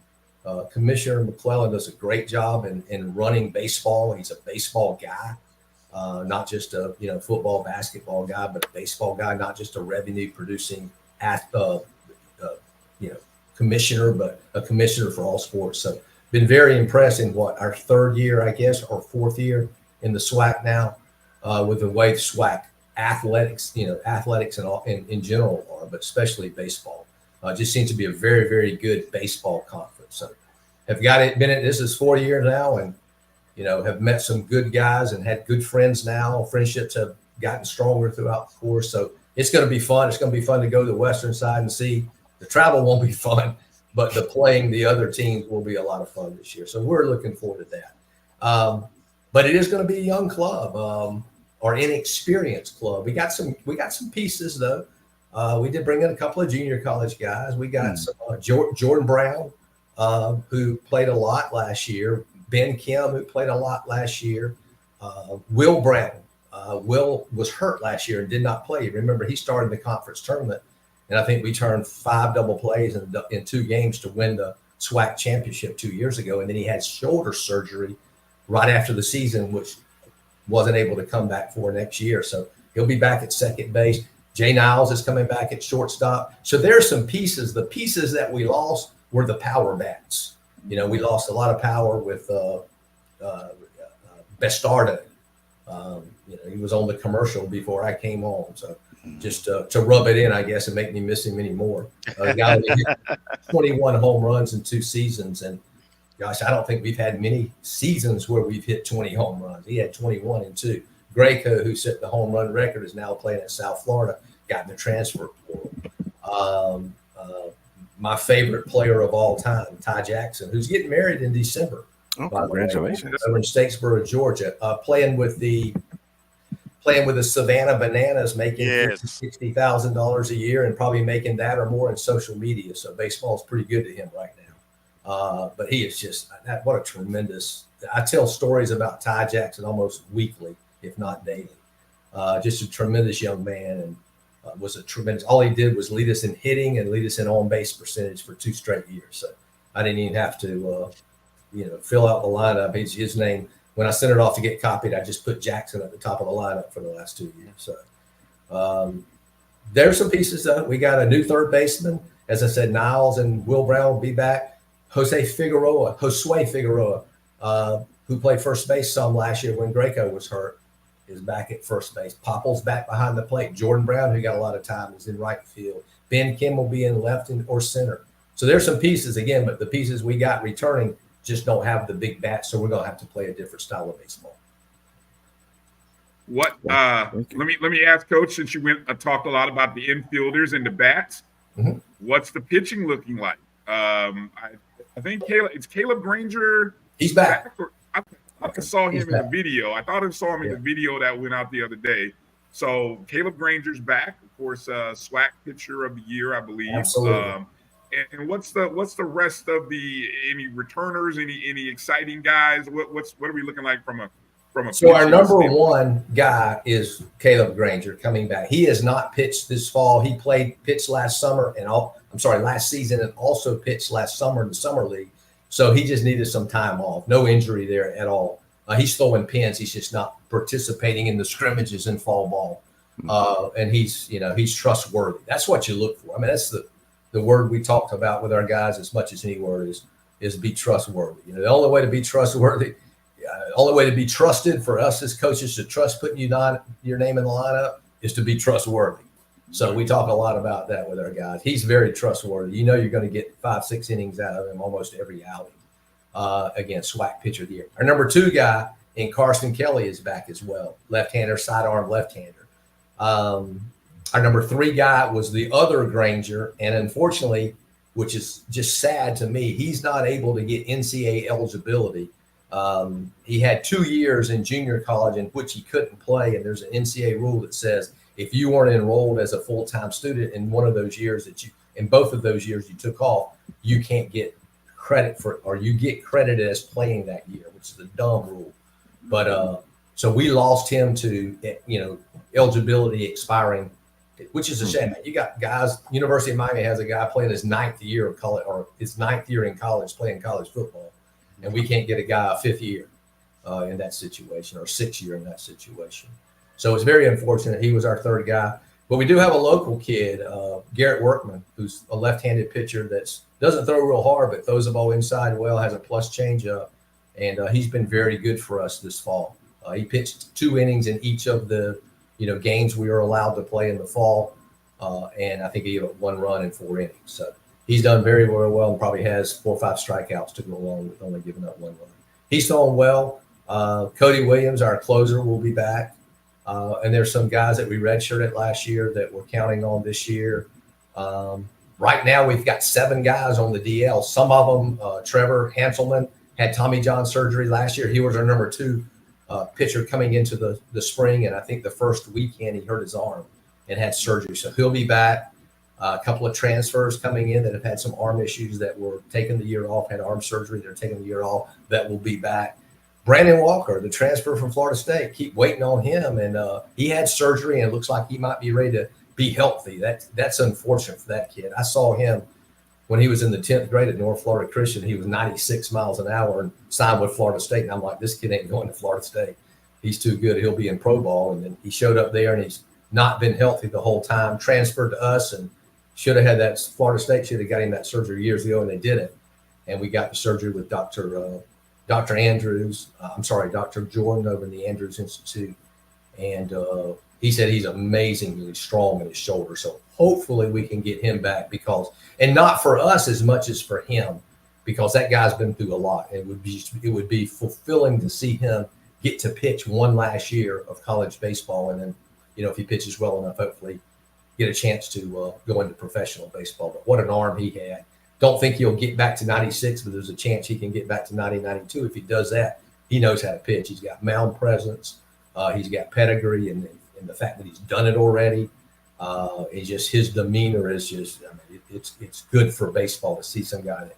Commissioner McClellan does a great job in running baseball. He's a baseball guy. not just a football, basketball guy, but a baseball guy, not just a revenue producing commissioner, but a commissioner for all sports. So been very impressed in our third year, I guess, or fourth year in the SWAC now, with the way SWAC athletics, athletics and all in general are, but especially baseball. Just seems to be a very, very good baseball conference. So have got it, been at this is 4 years now, and have met some good guys and had good friends now. Friendships have gotten stronger throughout the course. So it's going to be fun. It's going to be fun to go to the western side and see. The travel won't be fun, but the playing the other teams will be a lot of fun this year. So we're looking forward to that. But it is going to be a young club, or inexperienced club. We got some pieces though. We did bring in a couple of junior college guys. We got some Jordan Brown, who played a lot last year. Ben Kim, who played a lot last year. Will Brown. Will was hurt last year and did not play. Remember, he started the conference tournament, and I think we turned 5 double plays in 2 games to win the SWAC championship 2 years ago. And then he had shoulder surgery right after the season, which wasn't able to come back for next year. So he'll be back at second base. Jay Niles is coming back at shortstop. So there's some pieces. The pieces that we lost were the power bats. We lost a lot of power with Bastardo. He was on the commercial before I came on. So just to rub it in, I guess, and make me miss him anymore. The guy that hit 21 home runs in 2 seasons. And gosh, I don't think we've had many seasons where we've hit 20 home runs. He had 21 in 2. Greco, who set the home run record, is now playing at South Florida, got in the transfer portal. My favorite player of all time, Ty Jackson, who's getting married in December. Oh, congratulations! Over in Statesboro, Georgia, playing with the Savannah Bananas, making $60,000 a year, and probably making that or more in social media. So baseball is pretty good to him right now. But he is just what a tremendous. I tell stories about Ty Jackson almost weekly, if not daily. Just a tremendous young man, and was a tremendous. All he did was lead us in hitting and lead us in on-base percentage for 2 straight years. So I didn't even have to, fill out the lineup. His name, when I sent it off to get copied, I just put Jackson at the top of the lineup for the last 2 years. So there's some pieces though. We got a new third baseman. As I said, Niles and Will Brown will be back. Josue Figueroa, who played first base some last year when Greco was hurt, is back at first base. Popple's back behind the plate. Jordan Brown, who got a lot of time, is in right field. Ben Kim will be in left or center. So there's some pieces again, but the pieces we got returning just don't have the big bats, so we're going to have to play a different style of baseball. Let me ask Coach, since you talked a lot about the infielders and the bats, what's the pitching looking like? I think Caleb Granger. He's back. I saw him in the video. I thought I saw him in the video that went out the other day. So Caleb Granger's back, of course, SWAC pitcher of the year, I believe. Absolutely. And what's the rest of any returners, any exciting guys? What are we looking like from a So our number one guy is Caleb Granger coming back. He has not pitched this fall. He pitched last season, and also pitched last summer in the summer league. So he just needed some time off. No injury there at all. He's throwing pins. He's just not participating in the scrimmages in fall ball. And he's trustworthy. That's what you look for. I mean, that's the word we talked about with our guys as much as any word is be trustworthy. The only way to be trustworthy, the only way to be trusted for us as coaches to trust putting your name in the lineup is to be trustworthy. So we talk a lot about that with our guys. He's very trustworthy. You're going to get 5-6 innings out of him almost every outing. Again, SWAC pitcher of the year. Our number 2 guy in Carson Kelly is back as well. Left-hander, sidearm left-hander. Our number 3 guy was the other Granger, and unfortunately, which is just sad to me, he's not able to get NCAA eligibility. He had 2 years in junior college in which he couldn't play, and there's an NCAA rule that says if you weren't enrolled as a full-time student in one of those years in both of those years you took off, you can't get credit or you get credited as playing that year, which is a dumb rule. But so we lost him to eligibility expiring, which is a shame. You got guys. University of Miami has a guy playing his 9th year of college, or his 9th year in college playing college football, and we can't get a guy a 5th year. in that situation, or 6th year in that situation. So it's very unfortunate. He was our third guy. But we do have a local kid, Garrett Workman, who's a left-handed pitcher that doesn't throw real hard, but throws the ball inside well, has a plus changeup, and he's been very good for us this fall. He pitched 2 innings in each of the games we were allowed to play in the fall, and I think he had 1 run in 4 innings. So he's done very, very well, and probably has 4 or 5 strikeouts to go along with only giving up 1 run. He's throwing well. Cody Williams, our closer, will be back. And there's some guys that we redshirted last year that we're counting on this year. Right now, we've got 7 guys on the DL. Some of them, Trevor Hanselman had Tommy John surgery last year. He was our number 2 pitcher coming into the spring, and I think the first weekend he hurt his arm and had surgery. So he'll be back. A couple of transfers coming in that have had some arm issues that were taking the year off, had arm surgery. They're taking the year off. That will be back. Brandon Walker, the transfer from Florida State, keep waiting on him. And he had surgery, and it looks like he might be ready to be healthy. That's unfortunate for that kid. I saw him when he was in the 10th grade at North Florida Christian. He was 96 miles an hour and signed with Florida State. And I'm like, this kid ain't going to Florida State. He's too good. He'll be in pro ball. And then he showed up there, and he's not been healthy the whole time. Transferred to us, and should have had that. Florida State should have got him that surgery years ago, and they didn't. And we got the surgery with Dr. Jordan over in the Andrews Institute. And he said he's amazingly strong in his shoulder. So hopefully we can get him back, and not for us as much as for him, because that guy's been through a lot. It would be fulfilling to see him get to pitch 1 last year of college baseball. And then, if he pitches well enough, hopefully get a chance to go into professional baseball. But what an arm he had. Don't think he'll get back to 96, but there's a chance he can get back to 90, 92. If he does that, he knows how to pitch. He's got mound presence. He's got pedigree, and the fact that he's done it already. It's just, his demeanor is just, it's good for baseball to see some guy that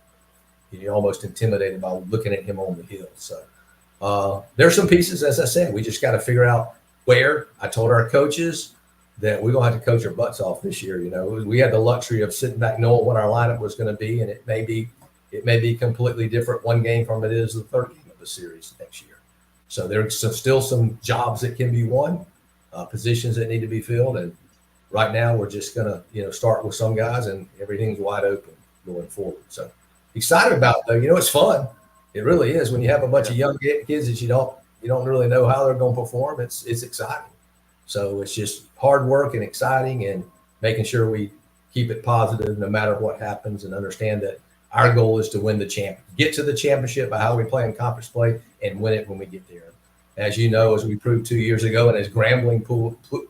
you're almost intimidated by looking at him on the hill. So there's some pieces, as I said, we just got to figure out where. I told our coaches that we're going to have to coach our butts off this year. We had the luxury of sitting back knowing what our lineup was going to be, and it may be completely different one game from it is the third game of the series next year. So there's still some jobs that can be won, positions that need to be filled, and right now we're just going to start with some guys, and everything's wide open going forward. So excited about it, though. It's fun. It really is when you have a bunch of young kids that you don't really know how they're going to perform. It's exciting. So it's just hard work and exciting, and making sure we keep it positive no matter what happens, and understand that our goal is to win get to the championship by how we play in conference play, and win it when we get there. As you know, as we proved 2 years ago, and as Grambling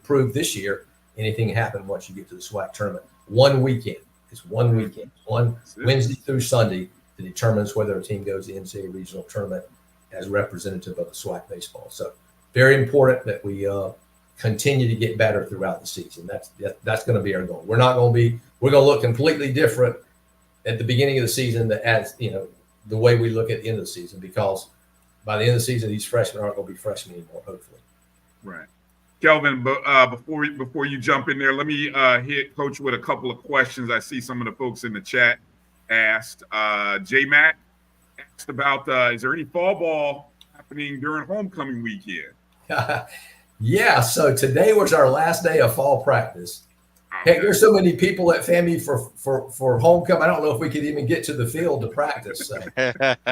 proved this year, anything can happen once you get to the SWAC tournament. 1 weekend. It's 1 weekend, one Wednesday through Sunday, that determines whether a team goes to the NCAA regional tournament as representative of the SWAC baseball. So very important that we continue to get better throughout the season. That's going to be our goal. We're going to look completely different at the beginning of the season the way we look at the end of the season, because by the end of the season, these freshmen aren't going to be freshmen anymore, hopefully. Right. Kelvin, before you jump in there, let me hit Coach with a couple of questions. I see some of the folks in the chat asked. J-Mac asked about, is there any fall ball happening during homecoming weekend? Yeah, so today was our last day of fall practice. Okay. Heck, there's so many people at FAMU for homecoming. I don't know if we could even get to the field to practice. So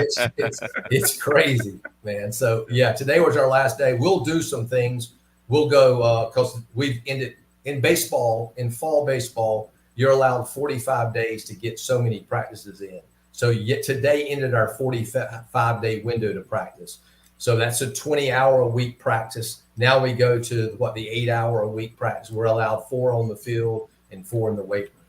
it's crazy, man. So yeah, today was our last day. We'll do some things. We'll go because we've ended in baseball, in fall baseball, you're allowed 45 days to get so many practices in. So today ended our 45-day window to practice. So that's a 20-hour-a-week practice. Now we go to the 8-hour-a-week practice. We're allowed 4 on the field and 4 in the weight room.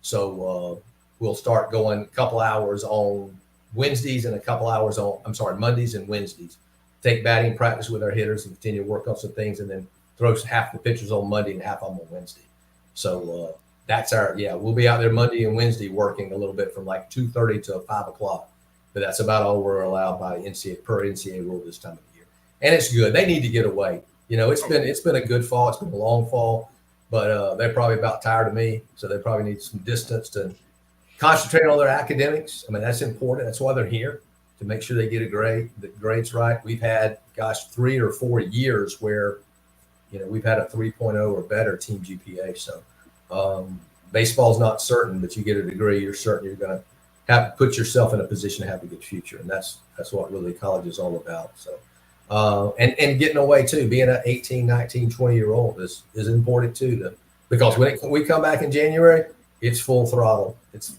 So we'll start going a couple hours on Wednesdays and a couple hours on, Mondays and Wednesdays. Take batting practice with our hitters and continue to work on some things, and then throw half the pitchers on Monday and half on Wednesday. So that's we'll be out there Monday and Wednesday working a little bit from like 2:30 to 5 o'clock. But that's about all we're allowed by NCAA rule this time of the year. And it's good. They need to get away. It's been a good fall. It's been a long fall, but they're probably about tired of me. So they probably need some distance to concentrate on their academics. I mean, that's important. That's why they're here, to make sure they get the grades right. We've had, 3 or 4 years where, we've had a 3.0 or better team GPA. So baseball's not certain, but you get a degree, you're certain you're going to have to put yourself in a position to have a good future. And that's what really college is all about. So, and getting away too, being an 18, 19, 20-year-old is important too, because when we come back in January, it's full throttle. It's,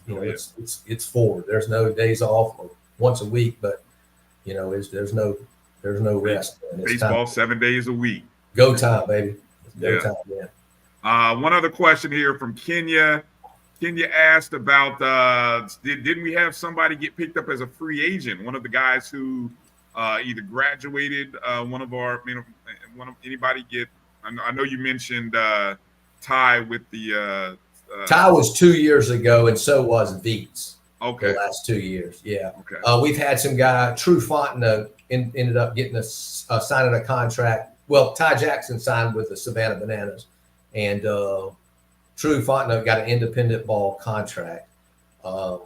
it's forward. There's no days off or once a week, but there's no rest. Baseball 7 days a week. Go time, baby. It's go time, man. One other question here from Kenya. Kenya asked about didn't we have somebody get picked up as a free agent? One of the guys who either graduated, anybody get? I know you mentioned Ty with the. Ty was 2 years ago, and so was Veets. Okay. The last 2 years, yeah. Okay. We've had some guy, True Fontenot, ended up getting signing a contract. Well, Ty Jackson signed with the Savannah Bananas, and True Fontenot got an independent ball contract. True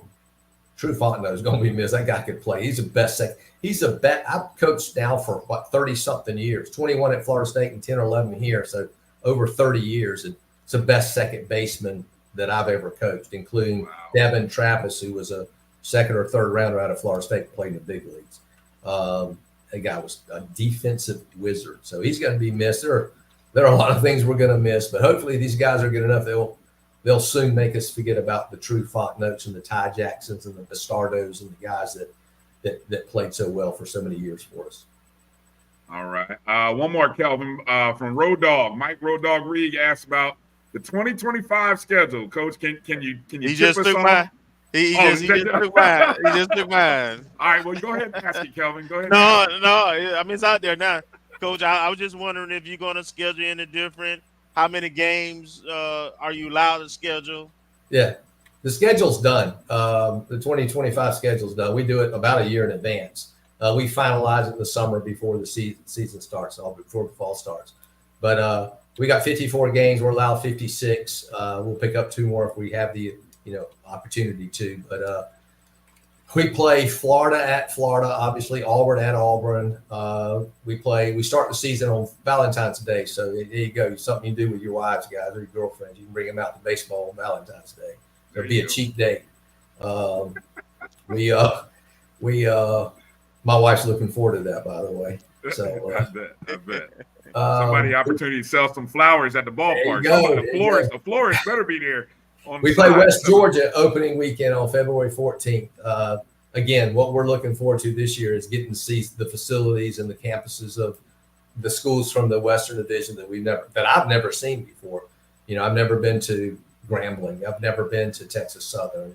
Fontenot is going to be missed. That guy could play. He's the best. I've coached now for 30-something years, 21 at Florida State and 10 or 11 here, so over 30 years. And it's the best second baseman that I've ever coached, including Devin Trappis, who was a second or third rounder out of Florida State, played in the big leagues. That guy was a defensive wizard, so he's going to be missed. There are a lot of things we're going to miss, but hopefully these guys are good enough. They'll soon make us forget about the True Fontenotes and the Ty Jacksons and the Bastardos and the guys that played so well for so many years for us. All right. One more, Kelvin, from Road Dog. Mike Road Dog Reed asked about the 2025 schedule. Coach, can you He just took mine. He just took mine. He just took mine. All right. Well, go ahead and ask it, Kelvin. Go ahead. No. I mean, it's out there now. Coach, I was just wondering if you're going to schedule any different. How many games are you allowed to schedule? Yeah, the schedule's done. The 2025 schedule's done. We do it about a year in advance. We finalize it in the summer before the season starts, before the fall starts. But we got 54 games. We're allowed 56. We'll pick up 2 more if we have the opportunity to. But we play Florida at Florida, obviously Auburn at Auburn. We start the season on Valentine's Day. So there you go. Something you do with your wives, guys, or your girlfriends. You can bring them out to baseball on Valentine's Day. It'll be a cheap day. My wife's looking forward to that, by the way. So I bet. Somebody opportunity to sell some flowers at the ballpark. A florist better be there. We play West Georgia opening weekend on February 14th. Again, what we're looking forward to this year is getting to see the facilities and the campuses of the schools from the Western Division that I've never seen before. I've never been to Grambling. I've never been to Texas Southern,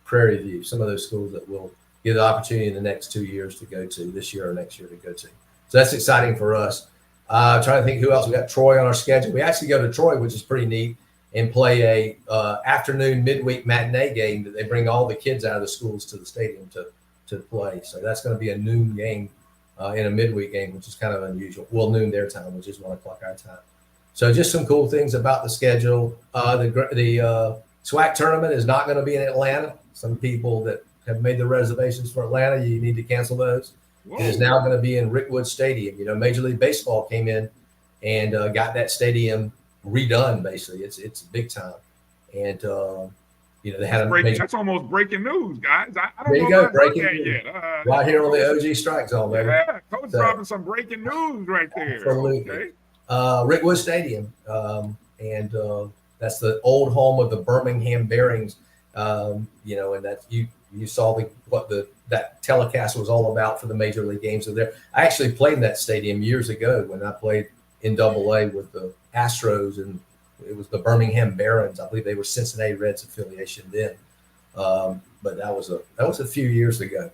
Prairie View. Some of those schools that we'll get the opportunity in the next 2 years to go to, this year or next year to go to. So that's exciting for us. Trying to think who else. We got Troy on our schedule. We actually go to Troy, which is pretty neat, and play a afternoon midweek matinee game that they bring all the kids out of the schools to the stadium to play. So that's going to be a noon game in a midweek game, which is kind of unusual. Well, noon their time, which is 1 o'clock our time. So just some cool things about the schedule. The SWAC tournament is not going to be in Atlanta. Some people that have made the reservations for Atlanta, you need to cancel those. Whoa. It is now going to be in Rickwood Stadium. Major League Baseball came in and got that stadium redone. Basically, it's big time, and they had that's almost breaking news, guys. I don't there you know go, breaking that news. Yet. Right here on the OG StrikeZone, baby. Yeah, Coach dropping some breaking news right there. Absolutely. Okay. Rickwood Stadium, and that's the old home of the Birmingham Bearings. And that you saw that telecast was all about for the major league games. So there, I actually played in that stadium years ago when I played in AA with the Astros, and it was the Birmingham Barons. I believe they were Cincinnati Reds affiliation then. But that was a few years ago,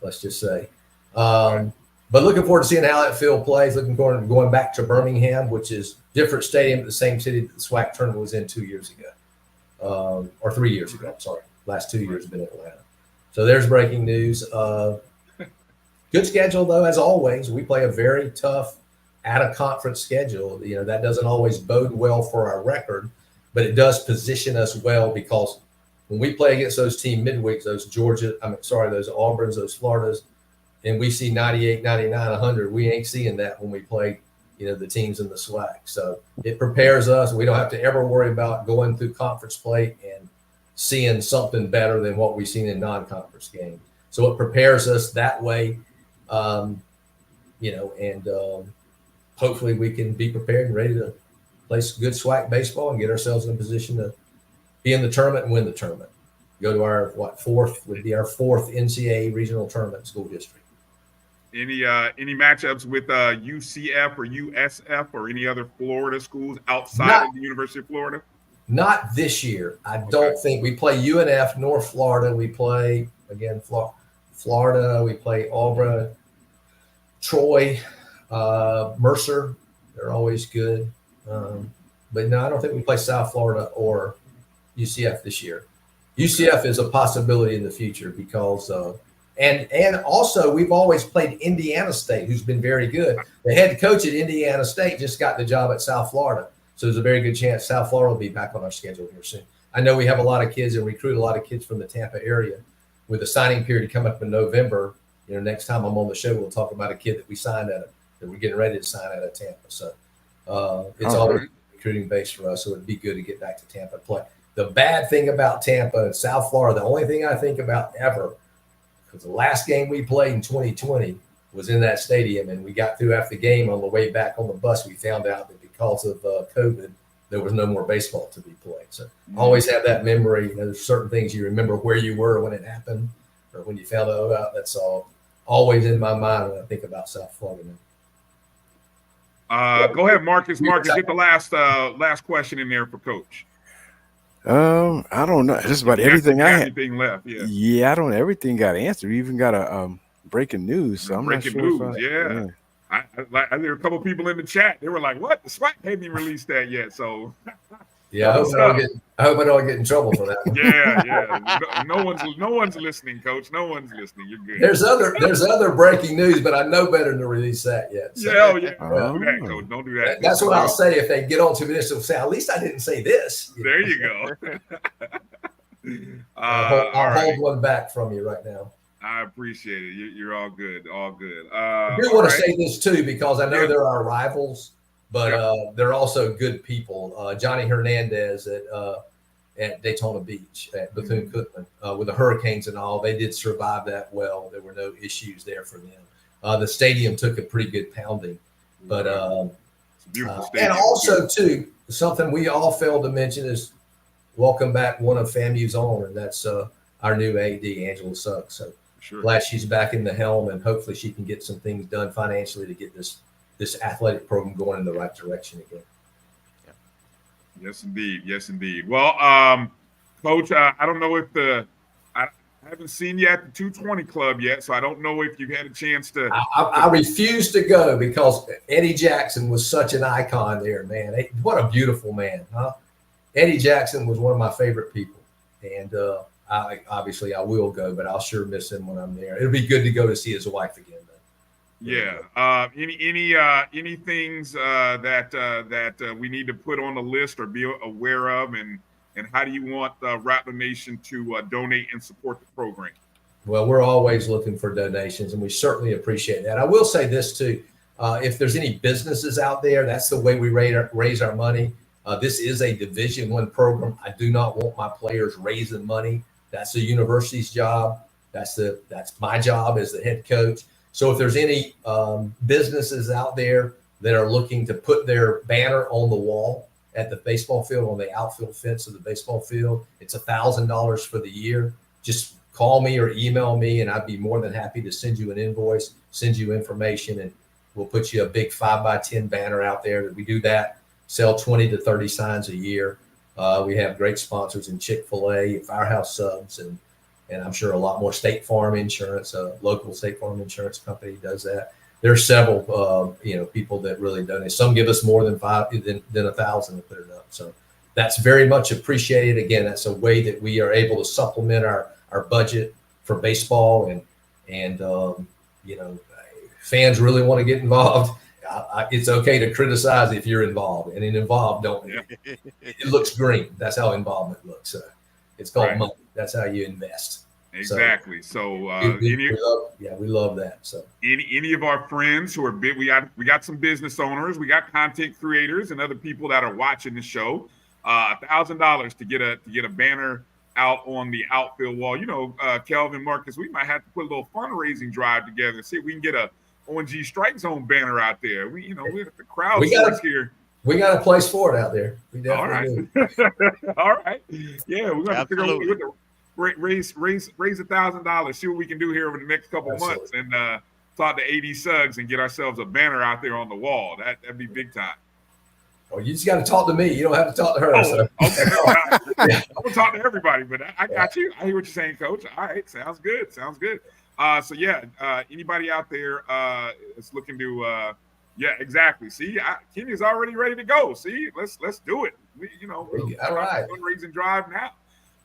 let's just say. But looking forward to seeing how that field plays. Looking forward to going back to Birmingham, which is different stadium, the same city that the SWAC tournament was in 2 years ago, or 3 years ago. I'm sorry, last 2 years have been in Atlanta. So there's breaking news. Good schedule though, as always. We play a very tough out-of-conference schedule. That doesn't always bode well for our record, but it does position us well because when we play against those team midweeks, those Auburns, those Floridas, and we see 98, 99, 100. We ain't seeing that when we play, the teams in the SWAC. So it prepares us. We don't have to ever worry about going through conference play and seeing something better than what we've seen in non-conference games. So it prepares us that way, and hopefully we can be prepared and ready to play some good SWAC baseball and get ourselves in a position to be in the tournament and win the tournament. Go to our fourth NCAA regional tournament school district. Any matchups with UCF or USF or any other Florida schools outside of the University of Florida? Not this year. I don't think we play UNF, North Florida. We play again Florida. We play Auburn, Troy, Mercer. They're always good. But no, I don't think we play South Florida or UCF this year. UCF is a possibility in the future because and also we've always played Indiana State, who's been very good. The head coach at Indiana State just got the job at South Florida. So there's a very good chance South Florida will be back on our schedule here soon. I know we have a lot of kids and recruit a lot of kids from the Tampa area. With the signing period coming up in November, next time I'm on the show, we'll talk about a kid that we signed that we're getting ready to sign out of Tampa. So it's always recruiting base for us. So it'd be good to get back to Tampa and play. The bad thing about Tampa and South Florida, the only thing I think about ever, because the last game we played in 2020 was in that stadium, and we got through after the game on the way back on the bus, we found out that because of COVID, there was no more baseball to be played. So always have that memory. There's certain things you remember where you were when it happened or when you found out about. That's all always in my mind when I think about South Florida. Go ahead, Marcus. Marcus, get the last question in there for Coach. I don't know. Just about everything I had. Anything left? Yeah. Yeah, I don't know. Everything got answered. We even got a breaking news. So I'm breaking not sure. News. Yeah. I there were a couple people in the chat. They were like, "What? The SWAC hadn't even released that yet." So. Yeah, I hope I don't get in trouble for that. Yeah. No one's listening, Coach. No one's listening. You're good. There's other breaking news, but I know better than to release that yet. So. Don't do that, Coach. Don't do that. That's what I'll say if they get on to this. They'll say, "At least I didn't say this." There you go. I'll hold one back from you right now. I appreciate it. You're all good. All good. I do want to say this too because I know they're our rivals. But they're also good people. Johnny Hernandez at Daytona Beach at Bethune-Cookman with the hurricanes and all, they did survive that well. There were no issues there for them. The stadium took a pretty good pounding, but and also too something we all failed to mention is welcome back one of FAMU's own, and that's our new AD Angela Suggs. So glad she's back in the helm, and hopefully she can get some things done financially to get this athletic program going in the right direction again. Yes, indeed. Yes, indeed. Well, Coach, I don't know if I haven't seen you at the 220 Club yet, so I don't know if you had a chance to. I refuse to go because Eddie Jackson was such an icon there, man. What a beautiful man, huh? Eddie Jackson was one of my favorite people, and I will go, but I'll sure miss him when I'm there. It'll be good to go to see his wife again. Yeah. Any things that we need to put on the list or be aware of, and how do you want Rattler Nation to donate and support the program? Well, we're always looking for donations, and we certainly appreciate that. I will say this too: if there's any businesses out there, that's the way we raise our money. This is a Division I program. I do not want my players raising money. That's the university's job. That's my job as the head coach. So if there's any businesses out there that are looking to put their banner on the wall at the baseball field, on the outfield fence of the baseball field, it's $1,000 for the year. Just call me or email me, and I'd be more than happy to send you an invoice, send you information, and we'll put you a big 5x10 banner out there. We do that, sell 20 to 30 signs a year. We have great sponsors in Chick-fil-A, Firehouse Subs, and I'm sure a lot more. State Farm Insurance, a local State Farm Insurance company does that. There are several, people that really donate. Some give us more than $1,000 to put it up. So that's very much appreciated. Again, that's a way that we are able to supplement our budget for baseball, and fans really want to get involved. It's okay to criticize if you're involved, and involved it looks green. That's how involvement looks. It's called money. That's how you invest. Exactly. So we love that. So any of our friends who are big, we got some business owners, we got content creators, and other people that are watching the show. $1,000 to get a banner out on the outfield wall. You know, Kelvin and Marcus, we might have to put a little fundraising drive together and see if we can get a ONG StrikeZone banner out there. We the crowd here. We got a place for it out there. We definitely do. All right. Yeah, we're gonna figure out raise $1,000. See what we can do here over the next couple of months, and talk to AD Suggs and get ourselves a banner out there on the wall. That'd be big time. Well, you just got to talk to me. You don't have to talk to her. Okay. I'm gonna talk to everybody, but I got you. I hear what you're saying, Coach. All right, sounds good. So anybody out there is looking to exactly. See, Kenya's already ready to go. See, let's do it. All right. Fundraising drive now.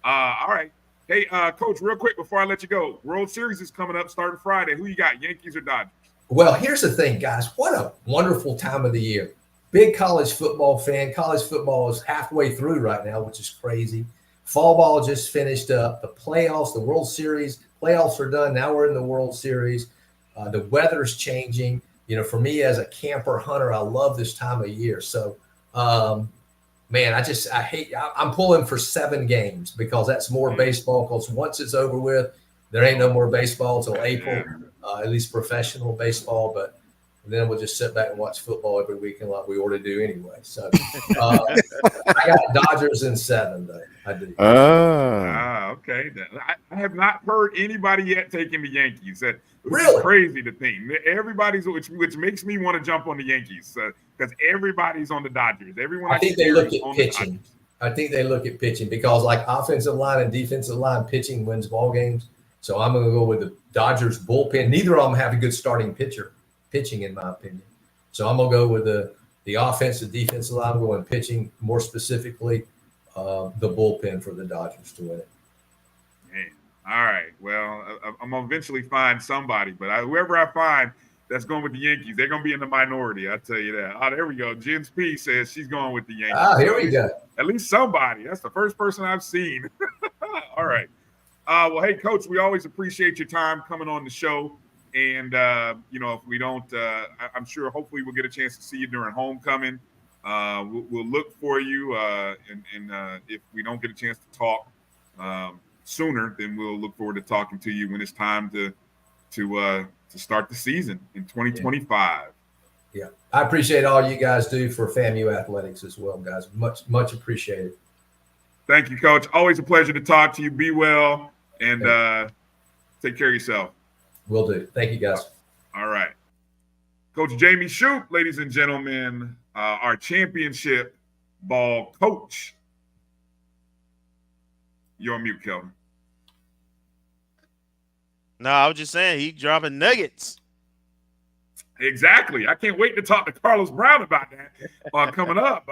All right. Hey, Coach, real quick before I let you go, World Series is coming up starting Friday. Who you got, Yankees or Dodgers? Well, here's the thing, guys. What a wonderful time of the year. Big college football fan. College football is halfway through right now, which is crazy. Fall ball just finished up. The playoffs, the World Series, playoffs are done. Now we're in the World Series. The weather's changing. You know, for me as a camper hunter, I love this time of year. So, man, I'm pulling for 7 games because that's more baseball. Because once it's over with, there ain't no more baseball till April, at least professional baseball. But then we'll just sit back and watch football every weekend like we ought to do anyway. So I got Dodgers in 7, though. I do. Okay. I have not heard anybody yet taking the Yankees. Really? It's crazy to think. Everybody's, which makes me want to jump on the Yankees because everybody's on the Dodgers. Everyone. I think they look at pitching. I think they look at pitching because like offensive line and defensive line pitching wins ball games. So I'm going to go with the Dodgers bullpen. Neither of them have a good starting pitching, in my opinion. So I'm going to go with the offensive, defensive line. I'm going pitching, more specifically, the bullpen for the Dodgers to win it. Man. All right. Well, I'm going to eventually find somebody, but whoever I find that's going with the Yankees, they're going to be in the minority. I'll tell you that. Oh, there we go. Jens P says she's going with the Yankees. Here we go. At least somebody. That's the first person I've seen. All right. Well, hey, Coach, we always appreciate your time coming on the show. And, if we don't, I'm sure hopefully we'll get a chance to see you during homecoming. We'll look for you. And if we don't get a chance to talk sooner, then we'll look forward to talking to you when it's time to start the season in 2025. Yeah. I appreciate all you guys do for FAMU Athletics as well, guys. Much, much appreciated. Thank you, Coach. Always a pleasure to talk to you. Be well and take care of yourself. Will do. Thank you, guys. All right. Coach Jamey Shouppe, ladies and gentlemen, our championship ball coach. You're on mute, Kelvin. No, I was just saying he dropping nuggets. Exactly. I can't wait to talk to Carlos Brown about that coming up.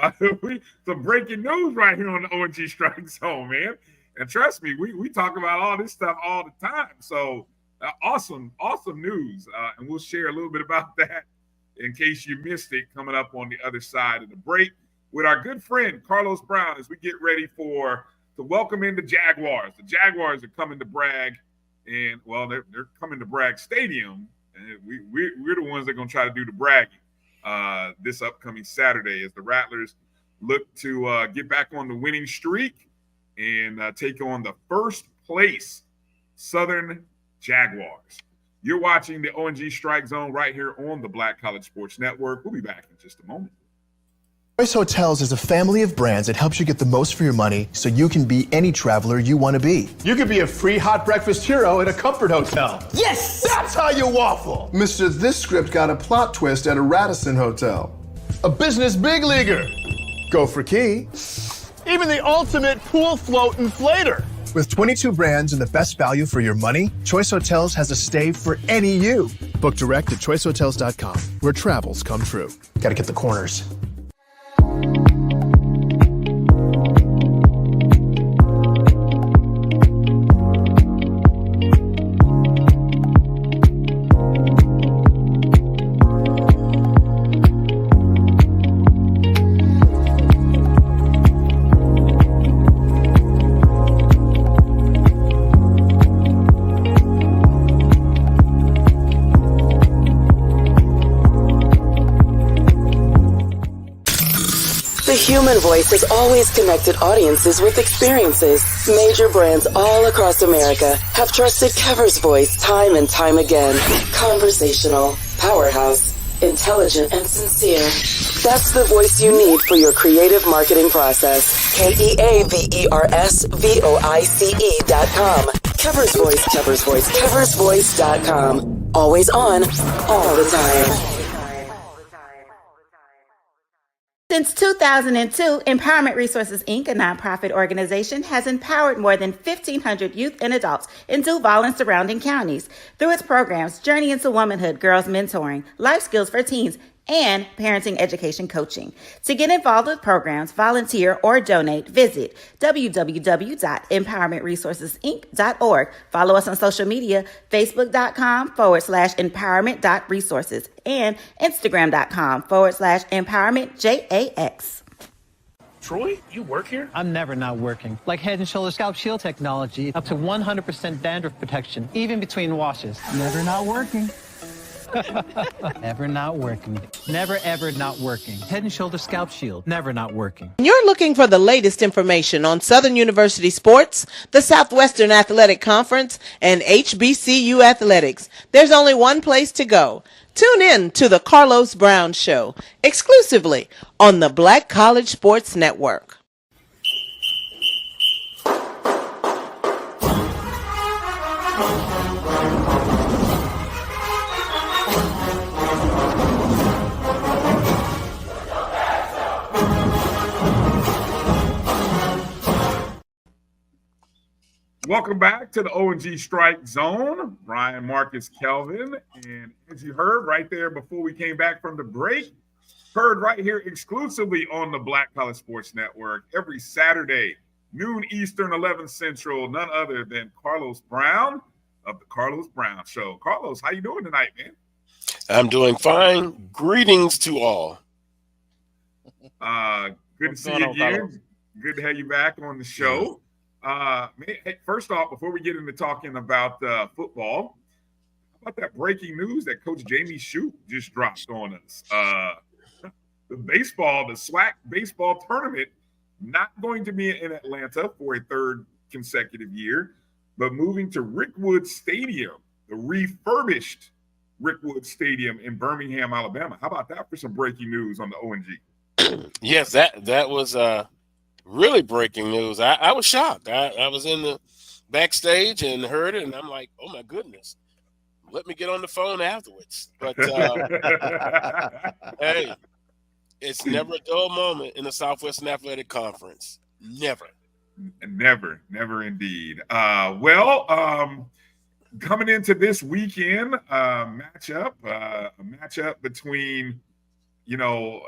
Some breaking news right here on the ONG StrikeZone, man. And trust me, we talk about all this stuff all the time. So awesome news. And we'll share a little bit about that in case you missed it coming up on the other side of the break with our good friend Carlos Brown as we get ready to welcome in the Jaguars. The Jaguars are coming to Bragg, and well, they're coming to Bragg Stadium, and we're the ones that are going to try to do the bragging this upcoming Saturday as the Rattlers look to get back on the winning streak and take on the first place Southern Jaguars. You're watching the ONG StrikeZone right here on the Black College Sports Network. We'll be back in just a moment. Choice Hotels is a family of brands that helps you get the most for your money so you can be any traveler you want to be. You could be a free hot breakfast hero at a comfort hotel. Yes! That's how you waffle. Mr. This script got a plot twist at a Radisson hotel. A business big leaguer. Go for key. Even the ultimate pool float inflator. With 22 brands and the best value for your money, Choice Hotels has a stay for any you. Book direct at choicehotels.com, where travels come true. Got to get the corners. human voice has always connected audiences with experiences. Major brands all across America have trusted Kever's voice time and time again. Conversational, powerhouse, intelligent, and sincere. That's the voice you need for your creative marketing process. KEAVERSVOICE.com. Kever's Voice, Kever's Voice, KeversVoice.com. Always on, all the time. Since 2002, Empowerment Resources, Inc., a nonprofit organization, has empowered more than 1,500 youth and adults in Duval and surrounding counties. Through its programs, Journey into Womanhood, Girls Mentoring, Life Skills for Teens, and Parenting Education Coaching. To get involved with programs, volunteer, or donate, visit www.empowermentresourcesinc.org. Follow us on social media, facebook.com/empowerment.resources and instagram.com/empowermentJAX. Troy, you work here? I'm never not working. Like Head and Shoulder Scalp Shield technology, up to 100% dandruff protection, even between washes. Never not working. Never not working. Never ever not working. Head and Shoulder Scalp Shield. Never not working. You're looking for the latest information on Southern University sports, the Southwestern Athletic Conference, and HBCU athletics. There's only one place to go. Tune in to the Carlos Brown Show, exclusively on the Black College Sports Network. Welcome back to the O&G Strike Zone. Bryan, Marcus, Kelvin. And as you heard right there before we came back from the break, heard right here exclusively on the Black College Sports Network every Saturday, noon Eastern, 11 Central, none other than Carlos Brown of the Carlos Brown Show. Carlos, how you doing tonight, man? I'm doing fine. Greetings to all. Good to see you again. Good to have you back on the show. Hey, first off, before we get into talking about football, how about that breaking news that Coach Jamey Shouppe just dropped on us? The SWAC baseball tournament not going to be in Atlanta for a third consecutive year, but moving to Rickwood Stadium, the refurbished Rickwood Stadium in Birmingham, Alabama. How about that for some breaking news on the O&G? Yes, that was really breaking news. I was shocked. I was in the backstage and heard it, and I'm like, oh, my goodness. Let me get on the phone afterwards. But, hey, it's never a dull moment in the Southwestern Athletic Conference. Never. Never indeed. Coming into this weekend, a matchup between, I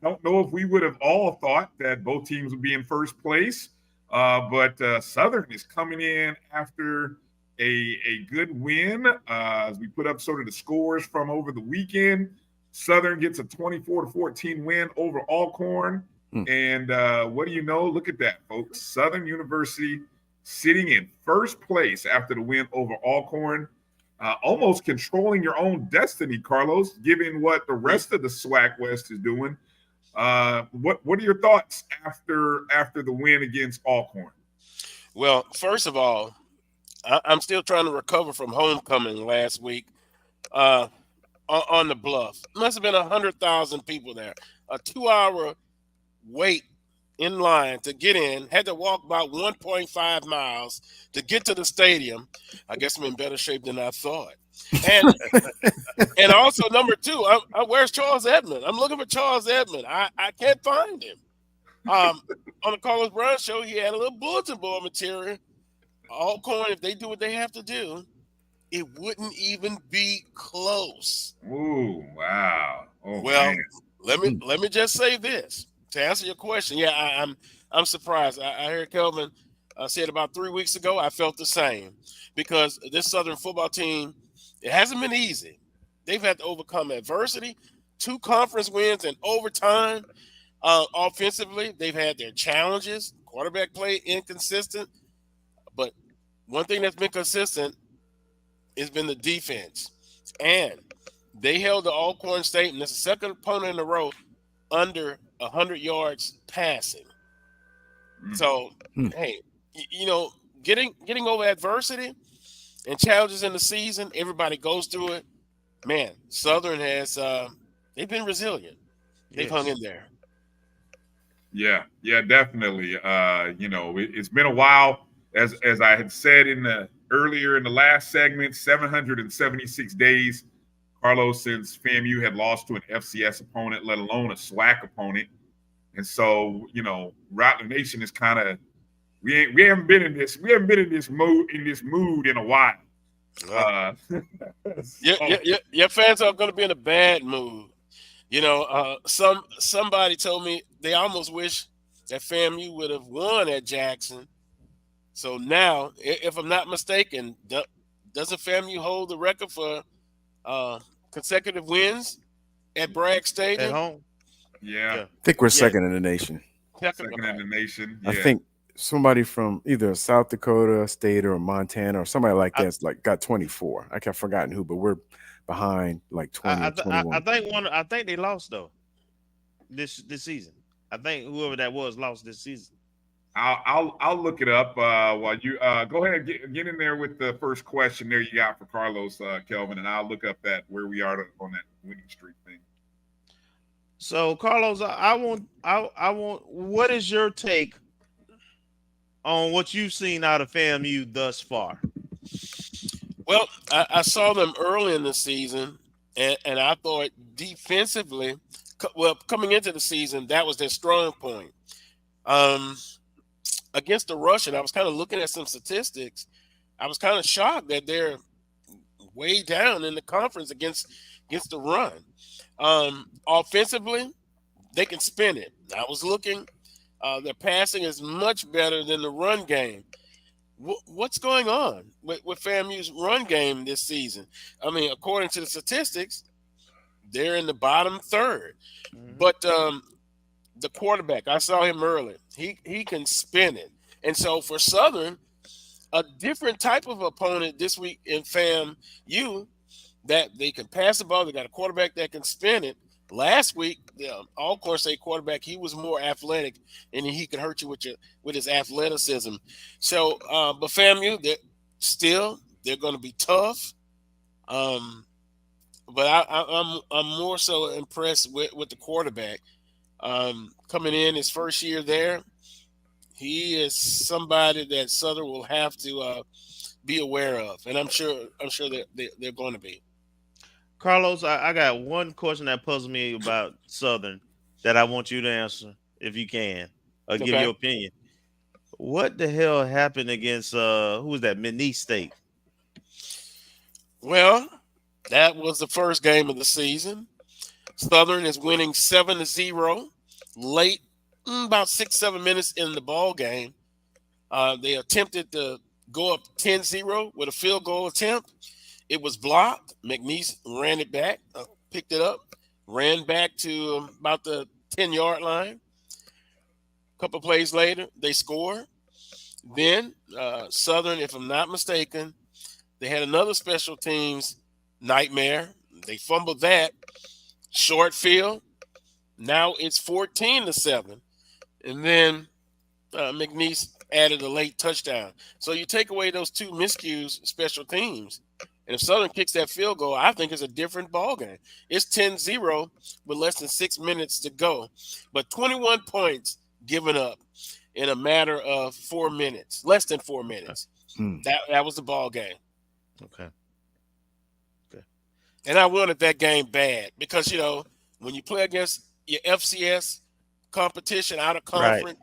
don't know if we would have all thought that both teams would be in first place, but Southern is coming in after a good win. As we put up sort of the scores from over the weekend, Southern gets a 24-14 win over Alcorn. And what do you know? Look at that, folks. Southern University sitting in first place after the win over Alcorn, almost controlling your own destiny, Carlos, given what the rest of the SWAC West is doing. What are your thoughts after the win against Alcorn? Well, first of all, I'm still trying to recover from homecoming last week on the Bluff. Must have been 100,000 people there. A 2-hour wait in line to get in. Had to walk about 1.5 miles to get to the stadium. I guess I'm in better shape than I thought. And and also number two, where's Charles Edmond? I'm looking for Charles Edmond. I can't find him. On the Carlos Brown Show, he had a little bulletin board material. Alcorn, if they do what they have to do, it wouldn't even be close. Ooh, wow. Oh, well, man. let me just say this to answer your question. Yeah, I'm surprised. I heard Kelvin said about 3 weeks ago. I felt the same because this Southern football team, it hasn't been easy. They've had to overcome adversity, 2 conference wins in overtime. Offensively, they've had their challenges. Quarterback play inconsistent. But one thing that's been consistent has been the defense. And they held the Alcorn State, and it's the second opponent in a row, under 100 yards passing. So, hey, you know, getting over adversity and challenges in the season, everybody goes through it. Man, Southern has they've been resilient. They've hung in there. Yeah, definitely. You know, it's been a while. As I had said earlier in the last segment, 776 days, Carlos, since FAMU had lost to an FCS opponent, let alone a SWAC opponent. And so, you know, Rattler Nation is kind of we haven't been in this mood in a while. Your fans are going to be in a bad mood. You know, somebody told me they almost wish that FAMU would have won at Jackson. So now, if I'm not mistaken, doesn't FAMU hold the record for consecutive wins at Bragg Stadium? At home? Yeah. I think we're second in the nation. Second in the nation. Yeah. I think somebody from either South Dakota State or Montana or somebody like that's got 24. I can't forgotten who, but we're behind like 20 or 21. I think they lost though this season. I think whoever that was lost this season. I'll look it up while you go ahead and get in there with the first question there you got for Carlos, Kelvin, and I'll look up where we are on that winning streak thing. So Carlos, I want what is your take on what you've seen out of FAMU thus far? Well, I saw them early in the season, and I thought defensively, coming into the season, that was their strong point. Against the Russian, I was kind of looking at some statistics. I was kind of shocked that they're way down in the conference against the run. Offensively, they can spin it. I was looking. Their passing is much better than the run game. What's going on with FAMU's run game this season? I mean, according to the statistics, they're in the bottom third. Mm-hmm. But the quarterback, I saw him early. He can spin it. And so for Southern, a different type of opponent this week in FAMU, that they can pass the ball. They got a quarterback that can spin it. Last week, Alcorn State quarterback, he was more athletic, and he could hurt you with his athleticism. So, but FAMU, they're going to be tough. But I'm more so impressed with the quarterback coming in his first year there. He is somebody that Southern will have to be aware of, and I'm sure they're going to be. Carlos, I got one question that puzzles me about Southern that I want you to answer if you can, or give your opinion. What the hell happened against who was that? McNeese State. Well, that was the first game of the season. Southern is winning 7-0 late, about 6-7 minutes in the ball game. They attempted to go up 10-0 with a field goal attempt. It was blocked. McNeese ran it back, picked it up, ran back to about the 10-yard line. A couple plays later, they scored. Then Southern, if I'm not mistaken, they had another special teams nightmare. They fumbled that. Short field. Now it's 14-7. And then McNeese added a late touchdown. So you take away those two miscues, special teams, and if Southern kicks that field goal, I think it's a different ball game. It's 10-0 with less than 6 minutes to go. But 21 points given up in a matter of 4 minutes, less than 4 minutes. That was the ball game. Okay. And I wanted that game bad because, you know, when you play against your FCS competition out of conference,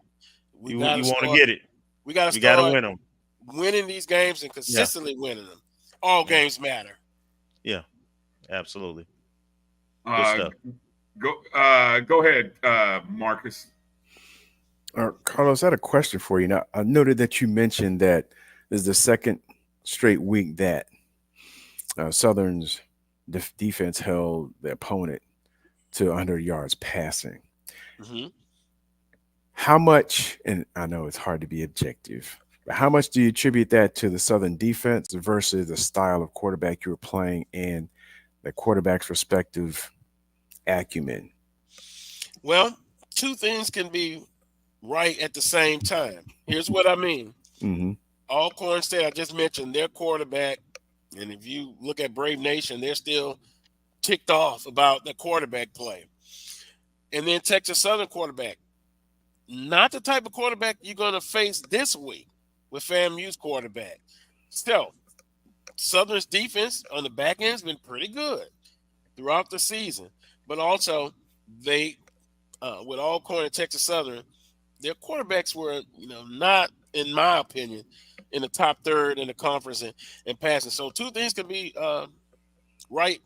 you want to get it. We got to win them. Winning these games and consistently winning them. All games matter. Yeah, absolutely. Go ahead, Marcus. Carlos, I had a question for you. Now, I noted that you mentioned that this is the second straight week that Southern's defense held the opponent to 100 yards passing. Mm-hmm. How much, and I know it's hard to be objective, but how much do you attribute that to the Southern defense versus the style of quarterback you were playing and the quarterback's respective acumen? Well, two things can be right at the same time. Here's what I mean. Mm-hmm. Alcorn State, I just mentioned their quarterback, and if you look at Brave Nation, they're still ticked off about the quarterback play. And then Texas Southern quarterback, not the type of quarterback you're going to face this week with FAMU's quarterback. Still, Southern's defense on the back end has been pretty good throughout the season, but also they, with Alcorn and Texas Southern, their quarterbacks were, not, in my opinion, in the top third in the conference in passing. So two things can be correct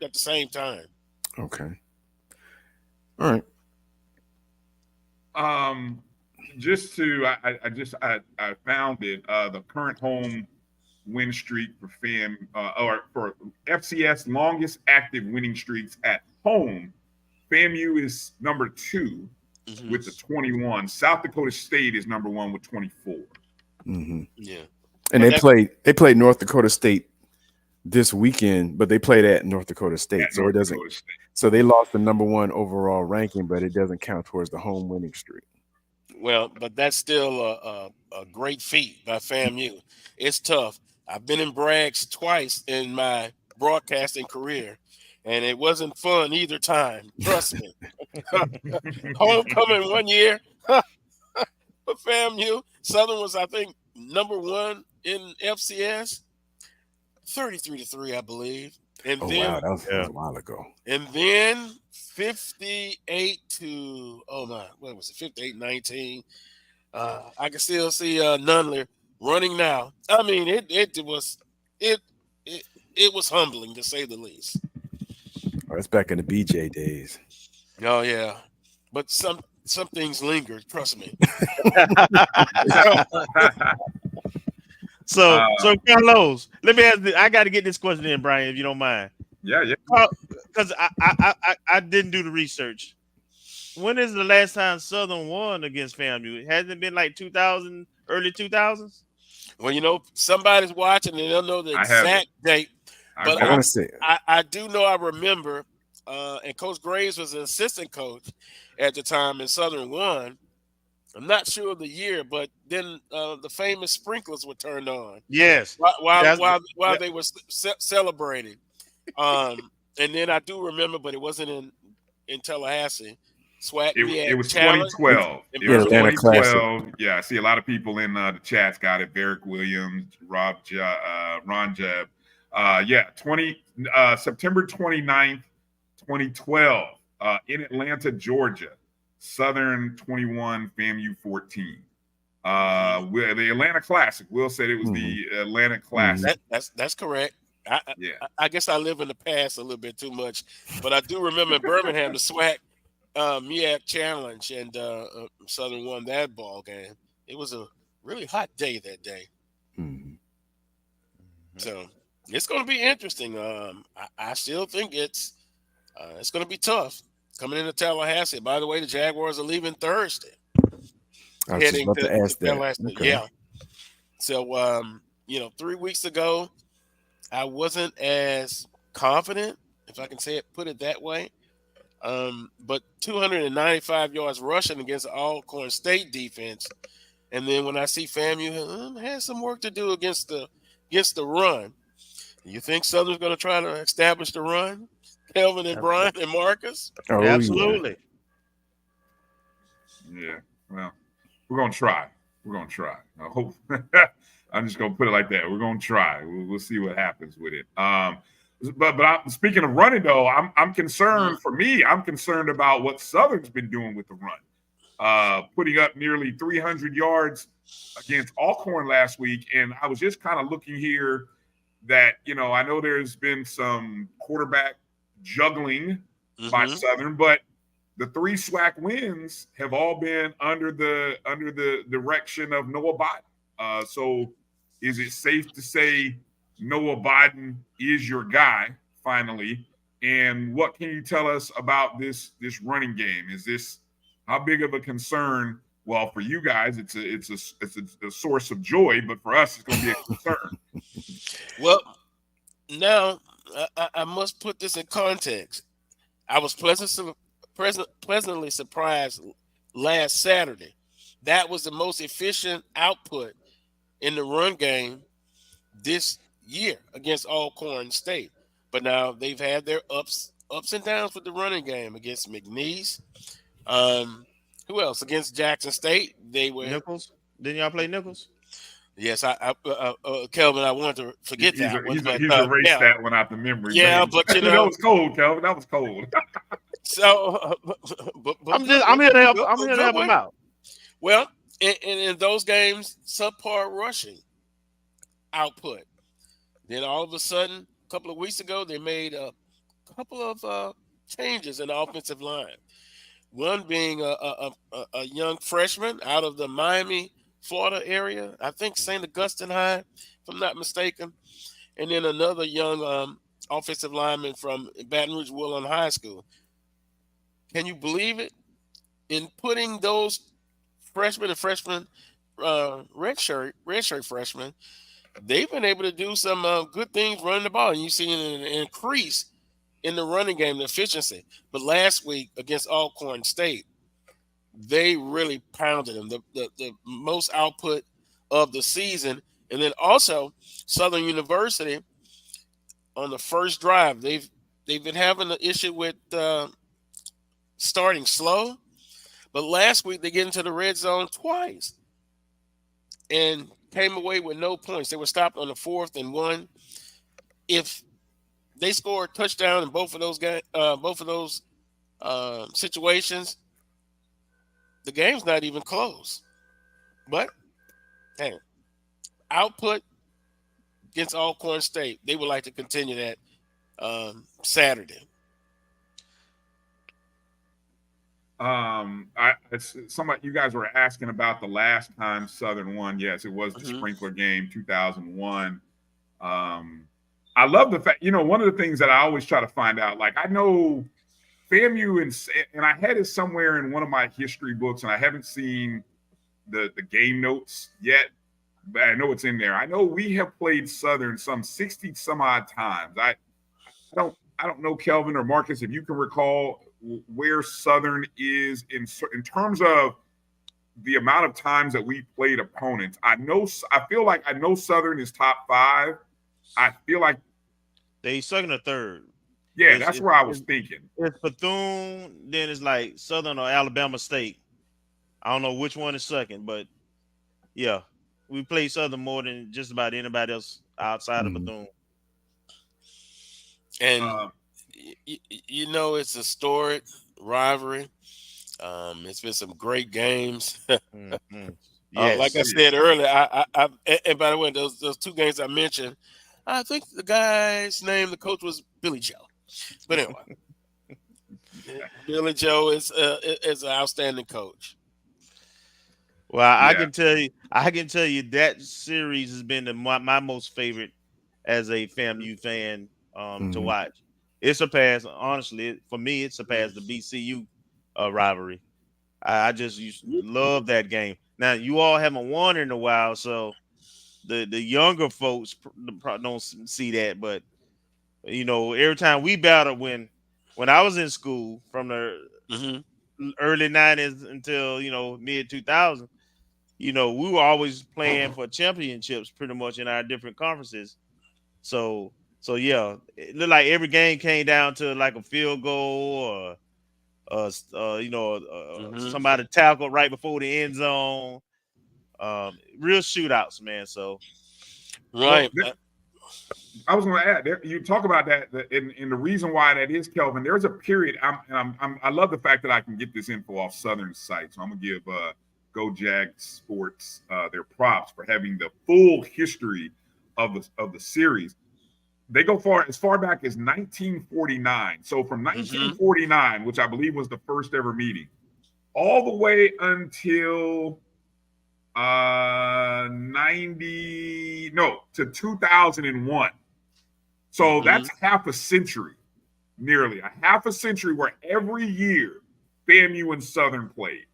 at the same time. Okay. All right. I found it. The current home win streak for for FCS longest active winning streaks at home. FAMU is number 2 with the 21. South Dakota State is number 1 with 24. Mm-hmm. Yeah. And they played North Dakota State this weekend, but they played at North Dakota State, so they lost the number 1 overall ranking, but it doesn't count towards the home winning streak. Well, but that's still a great feat by FAMU. It's tough. I've been in brags twice in my broadcasting career, and it wasn't fun either time. Trust me. Homecoming one year for FAMU. Southern was, I think, number 1 in FCS. 33-3, I believe. And wow, that was a while ago. And then 58-19. I can still see Nunler running now. I mean, it was humbling to say the least. Oh, it's back in the BJ days. Oh yeah, but some things linger. Trust me. So Carlos, let me ask. I got to get this question in, Bryan, if you don't mind. Yeah. Because I didn't do the research. When is the last time Southern won against FAMU? It hasn't been like 2000, early 2000s. Well, somebody's watching and they'll know the exact date. But I do know. I remember, and Coach Graves was an assistant coach at the time, and Southern won. I'm not sure of the year, but then the famous sprinklers were turned on. Yes, while they were celebrating. And then I do remember, but it wasn't in Tallahassee. SWAC. It was 2012. It was 2012. Yeah, I see a lot of people in the chats got it. Barrick Williams, Ron Jeb. September 29th, 2012, in Atlanta, Georgia. Southern 21, FAMU 14. The Atlanta Classic. Will said it was the Atlanta Classic. That's correct. I guess I live in the past a little bit too much, but I do remember in Birmingham the SWAC MEAC Challenge, and Southern won that ball game. It was a really hot day that day. Mm-hmm. So it's going to be interesting. I still think it's going to be tough coming into Tallahassee. By the way, the Jaguars are leaving Thursday. I was just about to ask that. Okay. Yeah. So 3 weeks ago, I wasn't as confident, if I can put it that way. But 295 yards rushing against the Alcorn State defense, and then when I see FAMU has some work to do against the run. You think Southern's going to try to establish the run? Kelvin and Bryan and Marcus? Oh, absolutely. Yeah. Well, we're going to try. I hope. I'm just going to put it like that. We're going to try. We'll see what happens with it. But speaking of running, though, I'm concerned. For me, I'm concerned about what Southern's been doing with the run, putting up nearly 300 yards against Alcorn last week. And I was just kind of looking here that, I know there's been some quarterback juggling by Southern, but the 3 SWAC wins have all been under the direction of Noah Biden. So is it safe to say Noah Biden is your guy finally? And what can you tell us about this running game? Is this how big of a concern? Well, for you guys, it's a source of joy, but for us, it's going to be a concern. Well, now I must put this in context. I was pleasantly surprised last Saturday. That was the most efficient output in the run game this year against Alcorn State. But now they've had their ups and downs with the running game against McNeese. Who else? Against Jackson State, they were Nichols. Didn't y'all play Nichols? Yes, Kelvin, I wanted to forget He's that one. he's But, erased that one out the memory. Yeah, man. but that was cold, Kelvin. That was cold. So, I'm here to help. I'm here to help him out. Well, in those games, subpar rushing output. Then all of a sudden, a couple of weeks ago, they made a couple of changes in the offensive line. One being a young freshman out of the Miami, Florida area. I think St. Augustine High, if I'm not mistaken. And then another young offensive lineman from Baton Rouge Woodland High School. Can you believe it? In putting those freshmen and redshirt freshmen, they've been able to do some good things running the ball. And you see an increase in the running game, the efficiency. But last week against Alcorn State, they really pounded them, the most output of the season. And then also Southern University on the first drive, they've been having an issue with starting slow. But last week they get into the red zone twice and came away with no points. They were stopped on the 4th and 1. If they score a touchdown in both of those situations, the game's not even close. But hey, output against Alcorn State, they would like to continue that Saturday. It's somebody you guys were asking about the last time Southern won. Yes, it was the Sprinkler game, 2001. I love the fact, one of the things that I always try to find out, like I know FAMU and I had it somewhere in one of my history books, and I haven't seen the game notes yet, but I know it's in there. I know we have played Southern some 60 some odd times. I don't know, Kelvin or Marcus, if you can recall where Southern is in terms of the amount of times that we played opponents. I feel like I know Southern is top 5. I feel like they second or third. Yeah, that's where I was thinking. It's Bethune, then it's like Southern or Alabama State. I don't know which one is second, but yeah, we play Southern more than just about anybody else outside of Bethune. And it's a storied rivalry. It's been some great games. Yes. Like I said earlier, and by the way, those 2 games I mentioned, I think the guy's name, the coach, was Billy Joe. But anyway, Billy Joe is an outstanding coach. Well, I can tell you that series has been my most favorite as a FAMU fan to watch. It surpassed, honestly, for me, it surpassed the BCU rivalry. I just love that game. Now, you all haven't won in a while, so the younger folks don't see that. But, every time we battled when I was in school from the early 90s until, mid 2000s, we were always playing for championships pretty much in our different conferences. So yeah, it looked like every game came down to like a field goal or somebody tackled right before the end zone. Real shootouts, man. So right. I was going to add, you talk about that, and the reason why that is, Kelvin. There's a period. I love the fact that I can get this info off Southern's site. So I'm going to give Go Jag Sports their props for having the full history of the series. They go as far back as 1949. So from 1949, which I believe was the first ever meeting, all the way until 2001. So that's half a century, nearly a half a century, where every year FAMU and Southern played.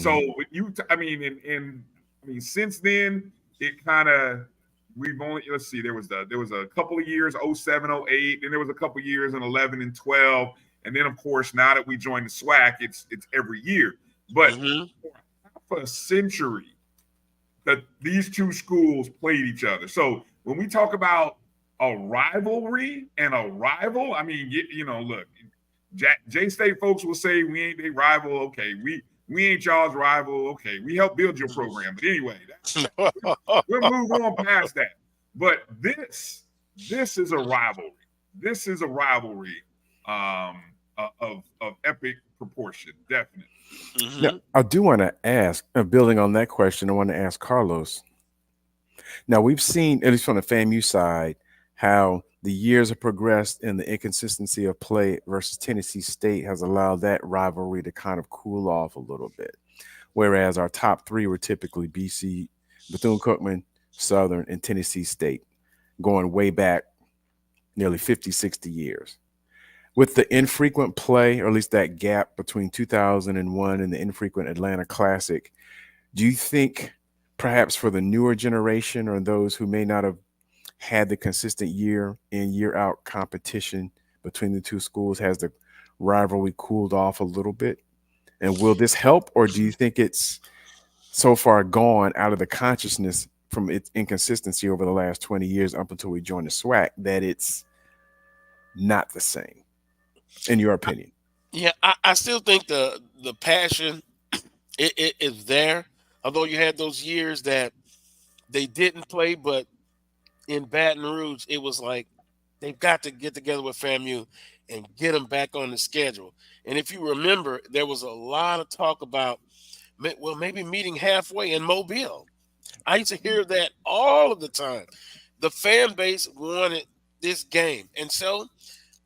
So since then it kind of. We've only, let's see, there was a couple of years, 07, 08, and there was a couple of years in 11 and 12. And then, of course, now that we joined the SWAC, it's every year. But for half a century, that these two schools played each other. So when we talk about a rivalry and a rival, I mean, look, J-State folks will say we ain't their rival. Okay, we ain't y'all's rival. Okay, we help build your program. But anyway, we'll move on past that. But this is a rivalry. This is a rivalry of epic proportion, definitely. Now, I do want to ask, building on that question, I want to ask Carlos. Now, we've seen, at least from the FAMU side, how the years have progressed and the inconsistency of play versus Tennessee State has allowed that rivalry to kind of cool off a little bit. Whereas our top three were typically BC, Bethune-Cookman, Southern, and Tennessee State, going way back nearly 50, 60 years. With the infrequent play, or at least that gap between 2001 and the infrequent Atlanta Classic, do you think perhaps for the newer generation or those who may not have had the consistent year in, year out competition between the two schools, has the rivalry cooled off a little bit? And will this help, or do you think it's so far gone out of the consciousness from its inconsistency over the last 20 years up until we joined the SWAC that it's not the same, in your opinion? Yeah, I still think the passion it is there. Although you had those years that they didn't play, but in Baton Rouge, it was like they've got to get together with FAMU and get them back on the schedule. And if you remember, there was a lot of talk about, well, maybe meeting halfway in Mobile. I used to hear that all of the time. The fan base wanted this game. And so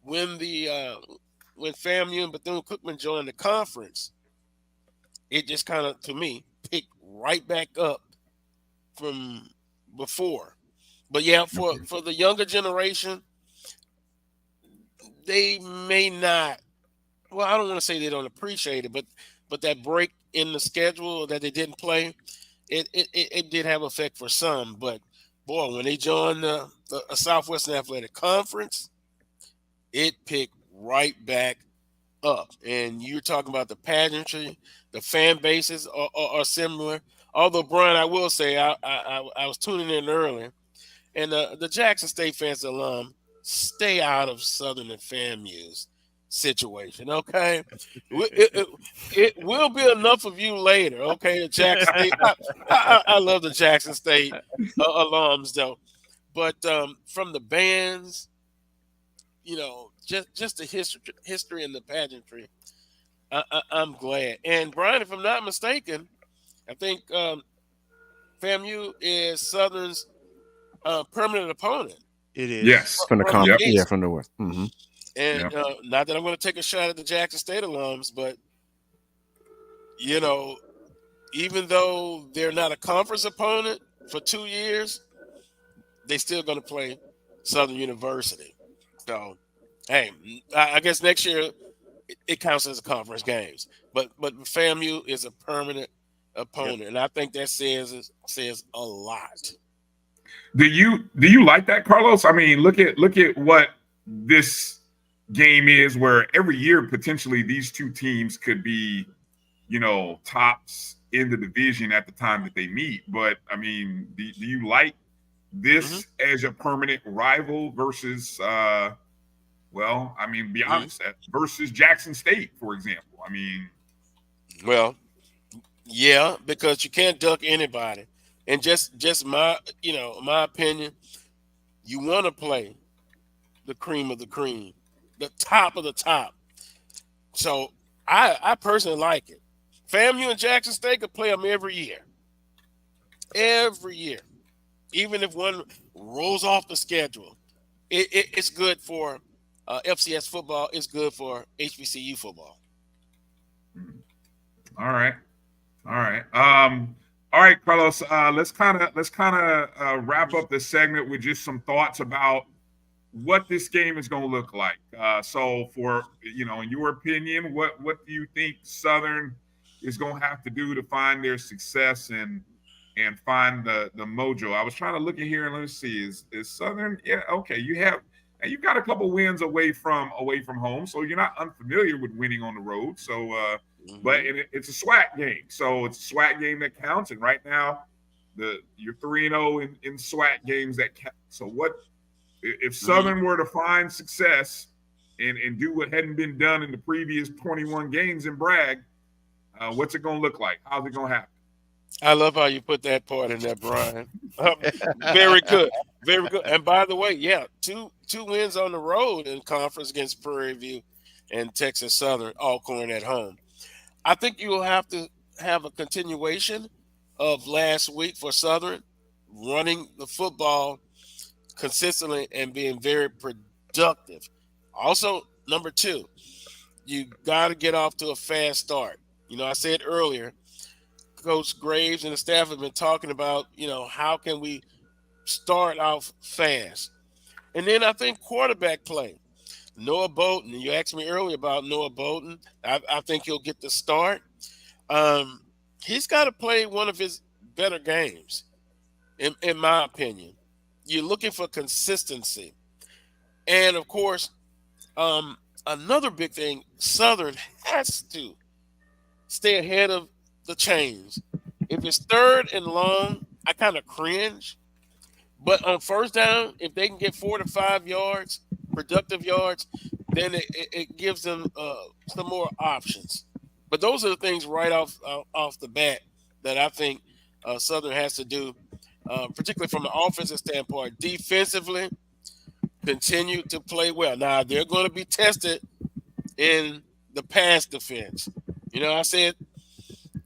when when FAMU and Bethune-Cookman joined the conference, it just kind of, to me, picked right back up from before. But yeah, for the younger generation, they may not, well, I don't want to say they don't appreciate it, but that break in the schedule that they didn't play, it did have effect for some. But boy, when they joined the Southwestern Athletic Conference, it picked right back up. And you're talking about the pageantry, the fan bases are similar. Although, Bryan, I will say, I was tuning in earlier, and the Jackson State fans alum, stay out of Southern and FAMU's situation, okay? It will be enough of you later, okay? The Jackson State, I love the Jackson State alums, though. But from the bands, just the history and the pageantry, I'm glad. And, Bryan, if I'm not mistaken, I think FAMU is Southern's permanent opponent. It is. Yes. From the conference. Yeah, from the West. Mm-hmm. And not that I'm going to take a shot at the Jackson State alums, but, even though they're not a conference opponent for 2 years, they're still going to play Southern University. So, hey, I guess next year it counts as a conference games. But FAMU is a permanent opponent, and I think that says a lot. Do you like that, Carlos? I mean, look at what this game is, where every year potentially these two teams could be, tops in the division at the time that they meet. But I mean, do you like this as a permanent rival versus, be honest, versus Jackson State, for example? I mean, well, yeah, because you can't duck anybody. And just my opinion, you want to play the cream of the cream, the top of the top. So I personally like it. FAMU and Jackson State could play them every year. Every year. Even if one rolls off the schedule. It's good for FCS football. It's good for HBCU football. All right. All right, Carlos. Let's kind of wrap up this segment with just some thoughts about what this game is going to look like. So, for in your opinion, what do you think Southern is going to have to do to find their success and find the mojo? I was trying to look in here and let's see. Is Southern? Yeah, okay. You and you've got a couple wins away from home, so you're not unfamiliar with winning on the road. So, but it's a SWAC game, so it's a SWAC game that counts. And right now, you're 3-0 in SWAC games that count. So, what if Southern were to find success and do what hadn't been done in the previous 21 games in Bragg? What's it going to look like? How's it going to happen? I love how you put that part in there, Bryan. Very good. Very good. And by the way, yeah, two wins on the road in conference against Prairie View and Texas Southern, Alcorn at home. I think you will have to have a continuation of last week for Southern, running the football consistently and being very productive. Also, number 2, you got to get off to a fast start. You know, I said earlier, Coach Graves and the staff have been talking about, you know, how can we start off fast? And then I think quarterback play. Noah Bolton, you asked me earlier about Noah Bolton. I think he'll get the start. He's got to play one of his better games, in my opinion. You're looking for consistency. And, of course, another big thing, Southern has to stay ahead of the chains. If it's 3rd and long, I kind of cringe. But on first down, if they can get 4 to 5 yards, productive yards, then it gives them some more options. But those are the things right off the bat that I think Southern has to do, particularly from an offensive standpoint. Defensively, continue to play well. Now, they're going to be tested in the pass defense. You know, I said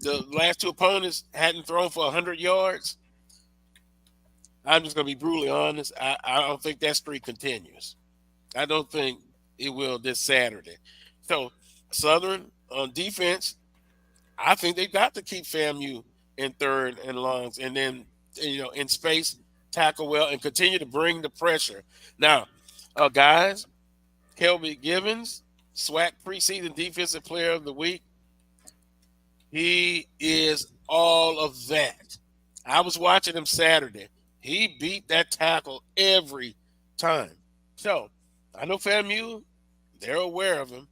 the last 2 opponents hadn't thrown for 100 yards. I'm just going to be brutally honest. I don't think that streak continues. I don't think it will this Saturday. So, Southern on defense, I think they've got to keep FAMU in 3rd and longs, and then, you know, in space, tackle well, and continue to bring the pressure. Now, guys, Kelby Givens, SWAC preseason defensive player of the week. He is all of that. I was watching him Saturday. He beat that tackle every time. So, I know FAMU, they're aware of him.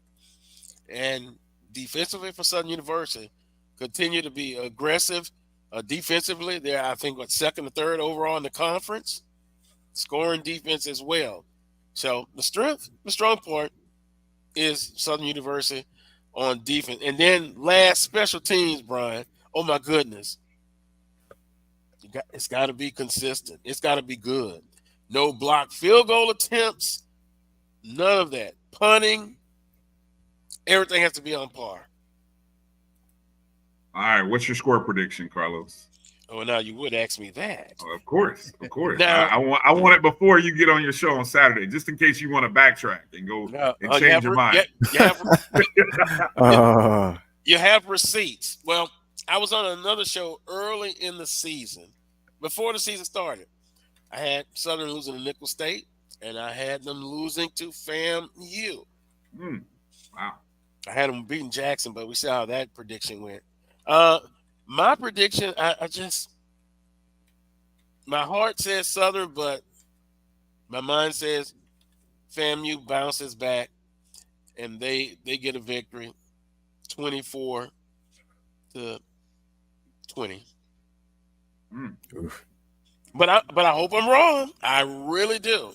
And defensively for Southern University, continue to be aggressive. Defensively, they're, I think, 2nd or 3rd overall in the conference. Scoring defense as well. So, the strong point is Southern University on defense. And then last, special teams, Bryan. Oh, my goodness. It's got to be consistent. It's got to be good. No blocked field goal attempts. None of that. Punting. Everything has to be on par. All right. What's your score prediction, Carlos? Oh, now you would ask me that. Oh, of course. Now, I want it before you get on your show on Saturday, just in case you want to backtrack and go and change your mind. You have receipts. Well, I was on another show early in the season, before the season started. I had Southern losing to Nickel State, and I had them losing to FAMU. Wow. I had them beating Jackson, but we saw how that prediction went. My prediction, my heart says Southern, but my mind says FAMU bounces back, and they get a victory, 24-20. But I hope I'm wrong. I really do.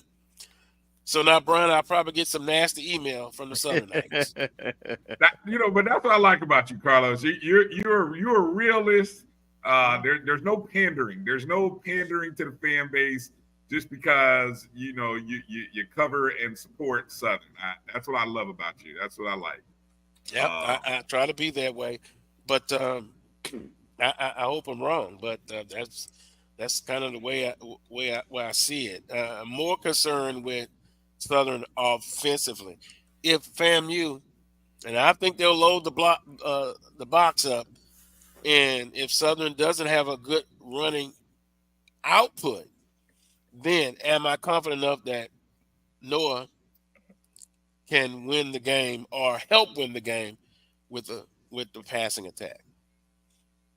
So now, Bryan, I'll probably get some nasty email from the Southern Aggies. But that's what I like about you, Carlos. You're a realist. There's no pandering. There's no pandering to the fan base just because you cover and support Southern. That's what I love about you. That's what I like. Yeah, I try to be that way, but I hope I'm wrong. But that's kind of the way I see it. I'm more concerned with Southern offensively. If FAMU, and I think they'll load the box up, and if Southern doesn't have a good running output, then am I confident enough that Noah can win the game or help win the game with the passing attack?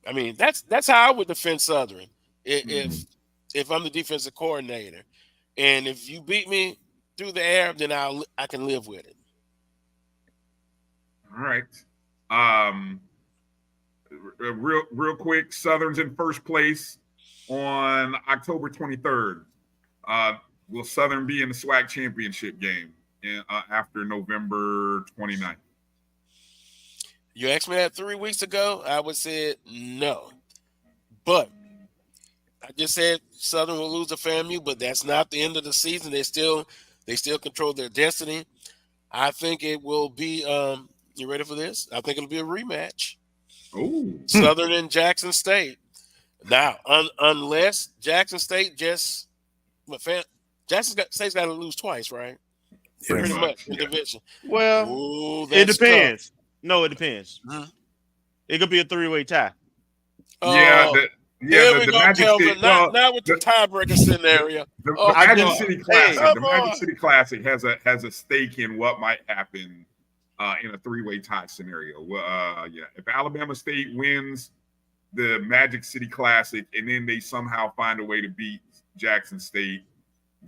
I mean, that's how I would defend Southern if I'm the defensive coordinator. And if you beat me through the air, then I can live with it. All right. Real quick, Southern's in first place on October 23rd. Will Southern be in the SWAC championship game after November 29th? You asked me that 3 weeks ago, I would say no. But I just said Southern will lose to FAMU, but that's not the end of the season. They still control their destiny. I think it will be you ready for this? I think it'll be a rematch. Oh, Southern and Jackson State. Now, unless Jackson State Jackson State's got to lose twice, right? Pretty much in division. Well, it depends. Tough. No, it depends. Huh? It could be a 3-way tie. Here we go, Kelvin. Not with the tiebreaker scenario. The Magic City Classic. The Magic City Classic has a stake in what might happen in a 3-way tie scenario. If Alabama State wins the Magic City Classic and then they somehow find a way to beat Jackson State,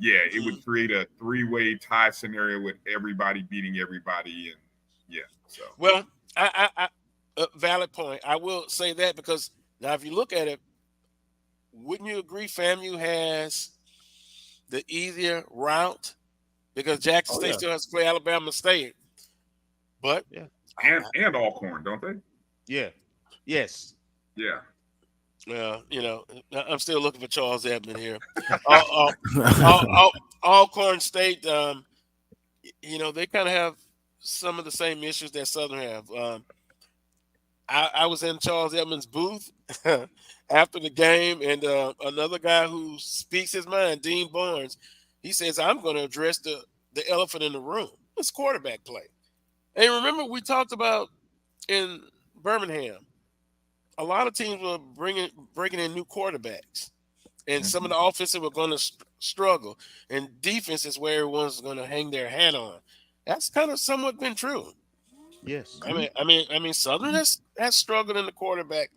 it would create a 3-way tie scenario with everybody beating everybody, and so. Well, I valid point. I will say that because now, if you look at it, wouldn't you agree FAMU has the easier route because Jackson State still has to play Alabama State, but and Alcorn, don't they? Yeah. Yes. Yeah. Well, I'm still looking for Charles Edmond here. Alcorn State, they kind of have some of the same issues that Southern have. I was in Charles Edmonds' booth after the game, and another guy who speaks his mind, Dean Barnes, he says, I'm going to address the elephant in the room. It's quarterback play. And remember, we talked about in Birmingham, a lot of teams were bringing in new quarterbacks, and some of the offensive were going to struggle, and defense is where everyone's going to hang their hat on. That's kind of somewhat been true. Yes. I mean, Southern has struggled in the quarterback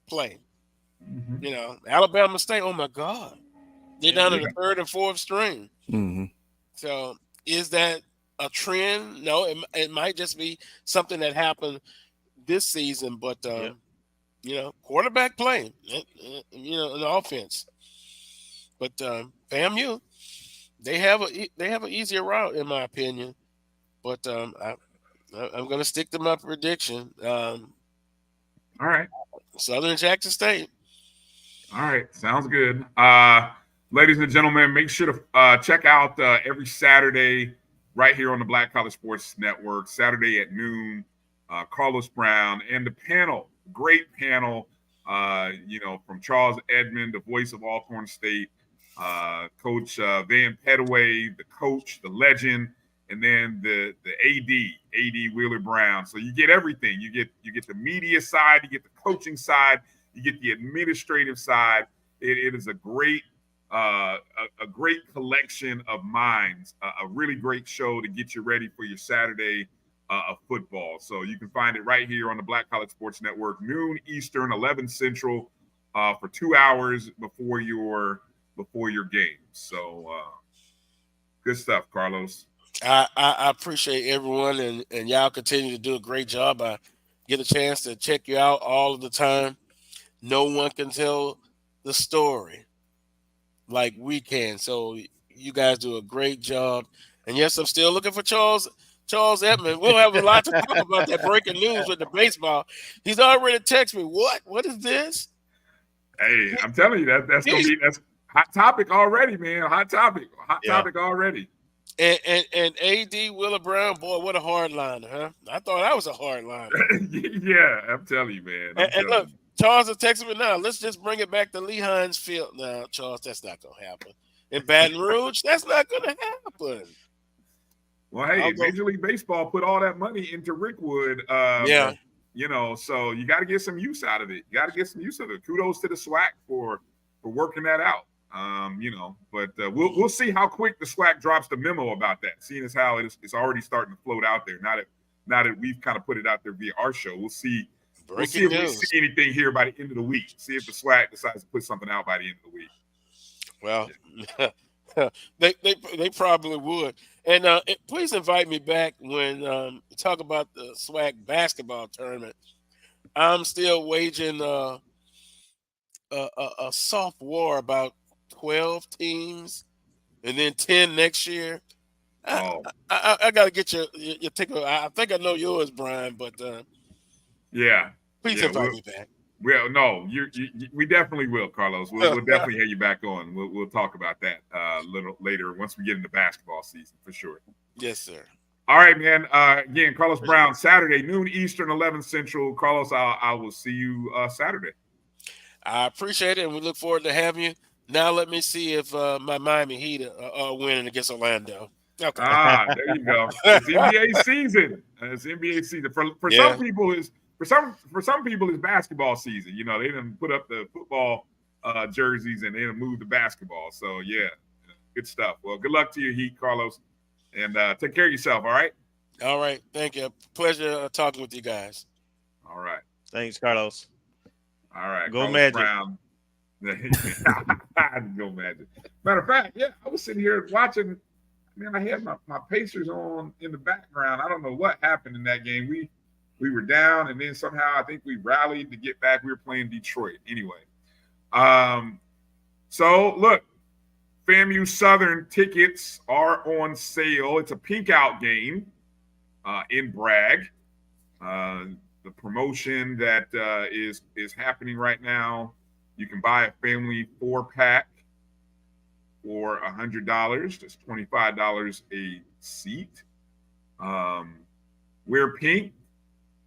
play. Mm-hmm. Alabama State, oh my God, they're down to the third and fourth string. Mm-hmm. So is that a trend? No, it might just be something that happened this season, but quarterback play, in offense. But FAMU, they have an easier route in my opinion. But I'm going to stick to my prediction. All right. Southern Jackson State. All right. Sounds good. Ladies and gentlemen, make sure to check out every Saturday right here on the Black College Sports Network, Saturday at noon, Carlos Brown and the panel, great panel, from Charles Edmond, the voice of Alcorn State, Coach Van Pettaway, the coach, the legend, and then the AD Wheeler Brown. So you get everything. You get the media side, you get the coaching side, you get the administrative side. It is a great collection of minds, a really great show to get you ready for your Saturday of football. So you can find it right here on the Black College Sports Network, noon Eastern, 11 Central, for 2 hours before your game. So good stuff, Carlos. I appreciate everyone, and y'all continue to do a great job. I get a chance to check you out all of the time. No one can tell the story like we can. So you guys do a great job. And yes, I'm still looking for Charles Edmond. We'll have a lot to talk about that breaking news with the baseball. He's already texted me. What is this? Hey, I'm telling you that's hot topic already, man. Hot topic already. And AD Wheeler Brown, boy, what a hard liner, huh? I thought I was a hard liner. Yeah, I'm telling you, man. And look, Charles is texting me now. Let's just bring it back to Lee Hines Field. Now, Charles, that's not going to happen. In Baton Rouge, that's not going to happen. Well, hey, Major League Baseball put all that money into Rickwood. So you got to get some use out of it. Kudos to the SWAC for working that out. But we'll see how quick the SWAC drops the memo about that, seeing as how it's already starting to float out there. Now that we've kind of put it out there via our show, we'll see if we see anything here by the end of the week. See if the SWAC decides to put something out by the end of the week. Well, They probably would. And please invite me back when you talk about the SWAC basketball tournament. I'm still waging a soft war about 12 teams and then 10 next year. I got to get your ticket. I think I know yours, Bryan, but please invite me back. Well, no, we definitely will, Carlos. We'll definitely have you back on. We'll talk about that a little later once we get into basketball season for sure. Yes, sir. All right, man. Again, Carlos Brown, Saturday, noon Eastern, 11 Central. Carlos, I will see you Saturday. I appreciate it, and we look forward to having you. Now let me see if my Miami Heat are winning against Orlando. Okay. There you go. It's NBA season. It's NBA season. For some people, for some people, it's basketball season. You know, they didn't put up the football jerseys and they didn't move the basketball. So yeah, good stuff. Well, good luck to your Heat, Carlos, and take care of yourself. All right. All right. Thank you. Pleasure talking with you guys. All right. Thanks, Carlos. All right. Go Carlos Magic. Brown. Go Magic. Matter of fact, yeah, I was sitting here watching. Man, I had my Pacers on in the background. I don't know what happened in that game. We were down, and then somehow I think we rallied to get back. We were playing Detroit anyway. So look, FAMU Southern tickets are on sale. It's a pink out game in Bragg. The promotion that is happening right now, you can buy a family 4-pack for $100. That's $25 a seat. Wear pink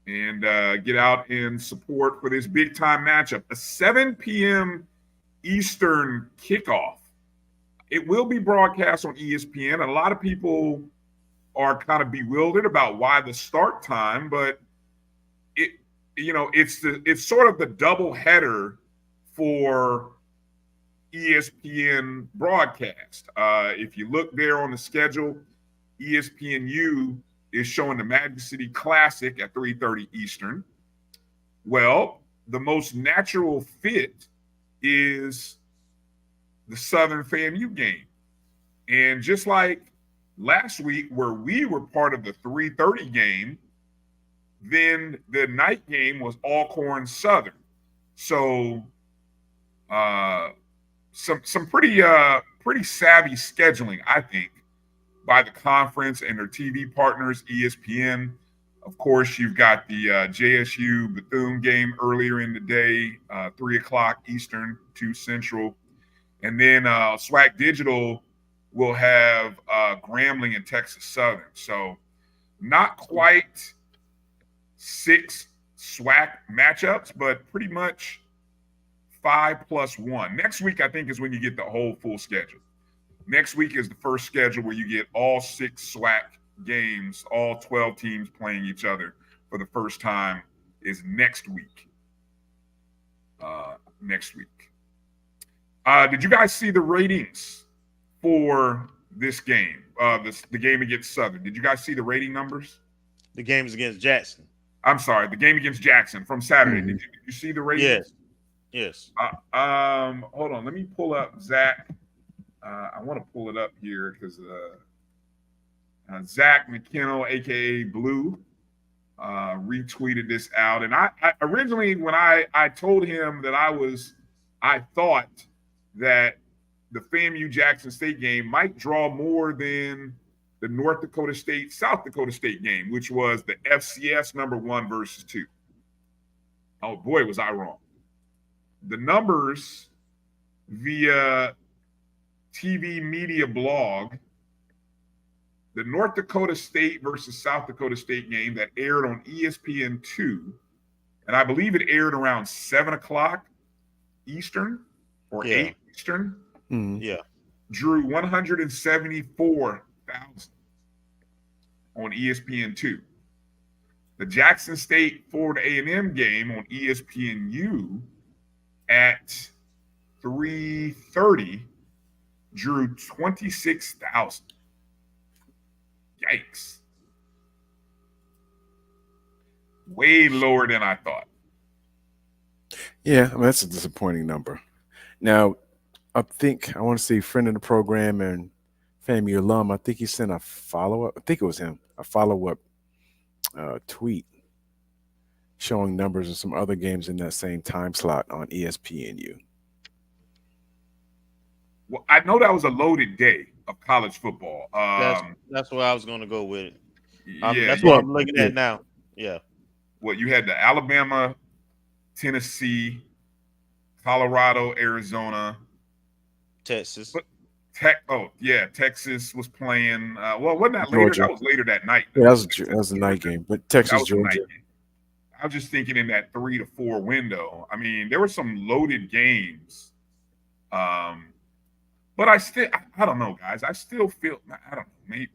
and get out in support for this big time matchup. A 7 p.m. Eastern kickoff. It will be broadcast on ESPN. A lot of people are kind of bewildered about why the start time, but it's sort of the double header for ESPN broadcast. If you look there on the schedule, ESPNU is showing the Magic City Classic at 3:30 Eastern. Well, the most natural fit is the Southern FAMU game. And just like last week where we were part of the 3:30 game, then the night game was Alcorn Southern. So some pretty savvy scheduling, I think, by the conference and their TV partners, ESPN. Of course, you've got the JSU Bethune game earlier in the day, 3 o'clock Eastern, 2 Central. And then SWAC Digital will have Grambling and Texas Southern. So not quite 6 SWAC matchups, but pretty much 5+1. Next week, I think, is when you get the whole full schedule. Next week is the first schedule where you get all 6 SWAC games, all 12 teams playing each other for the first time is next week. Did you guys see the ratings for this game? The game against Southern. Did you guys see the rating numbers? The game's against Jackson. I'm sorry, the game against Jackson from Saturday. Mm-hmm. Did you see the ratings? Yes. Hold on. Let me pull up Zach. I want to pull it up here because Zach McKinnell, aka Blue, retweeted this out. And I originally, when I told him that I thought that the FAMU Jackson State game might draw more than the North Dakota State, South Dakota State game, which was the FCS number 1 versus 2. Oh boy, was I wrong. The numbers via TV Media Blog, the North Dakota State versus South Dakota State game that aired on ESPN2, and I believe it aired around 7 o'clock Eastern or 8 Eastern. Mm-hmm. Yeah. Drew 174,000 on ESPN2. The Jackson State Florida A&M game on ESPNU at 3:30 drew 26,000. Yikes. Way lower than I thought. Yeah, I mean, that's a disappointing number. Now, I think I want to see friend of the program and FAMU alum. I think he sent a follow-up. I think it was him, a follow-up tweet showing numbers of some other games in that same time slot on ESPNU. Well, I know that was a loaded day of college football. That's where I was going to go with it. Yeah, that's what I'm looking at now. Yeah. Well, you had the Alabama, Tennessee, Colorado, Arizona, Texas. Texas was playing. Well, wasn't that Georgia. later? That was later that night. Yeah, that was a night game. But Texas, Georgia. I was just thinking in that 3 to 4 window. I mean, there were some loaded games. But I don't know, guys. I still feel, I don't know, maybe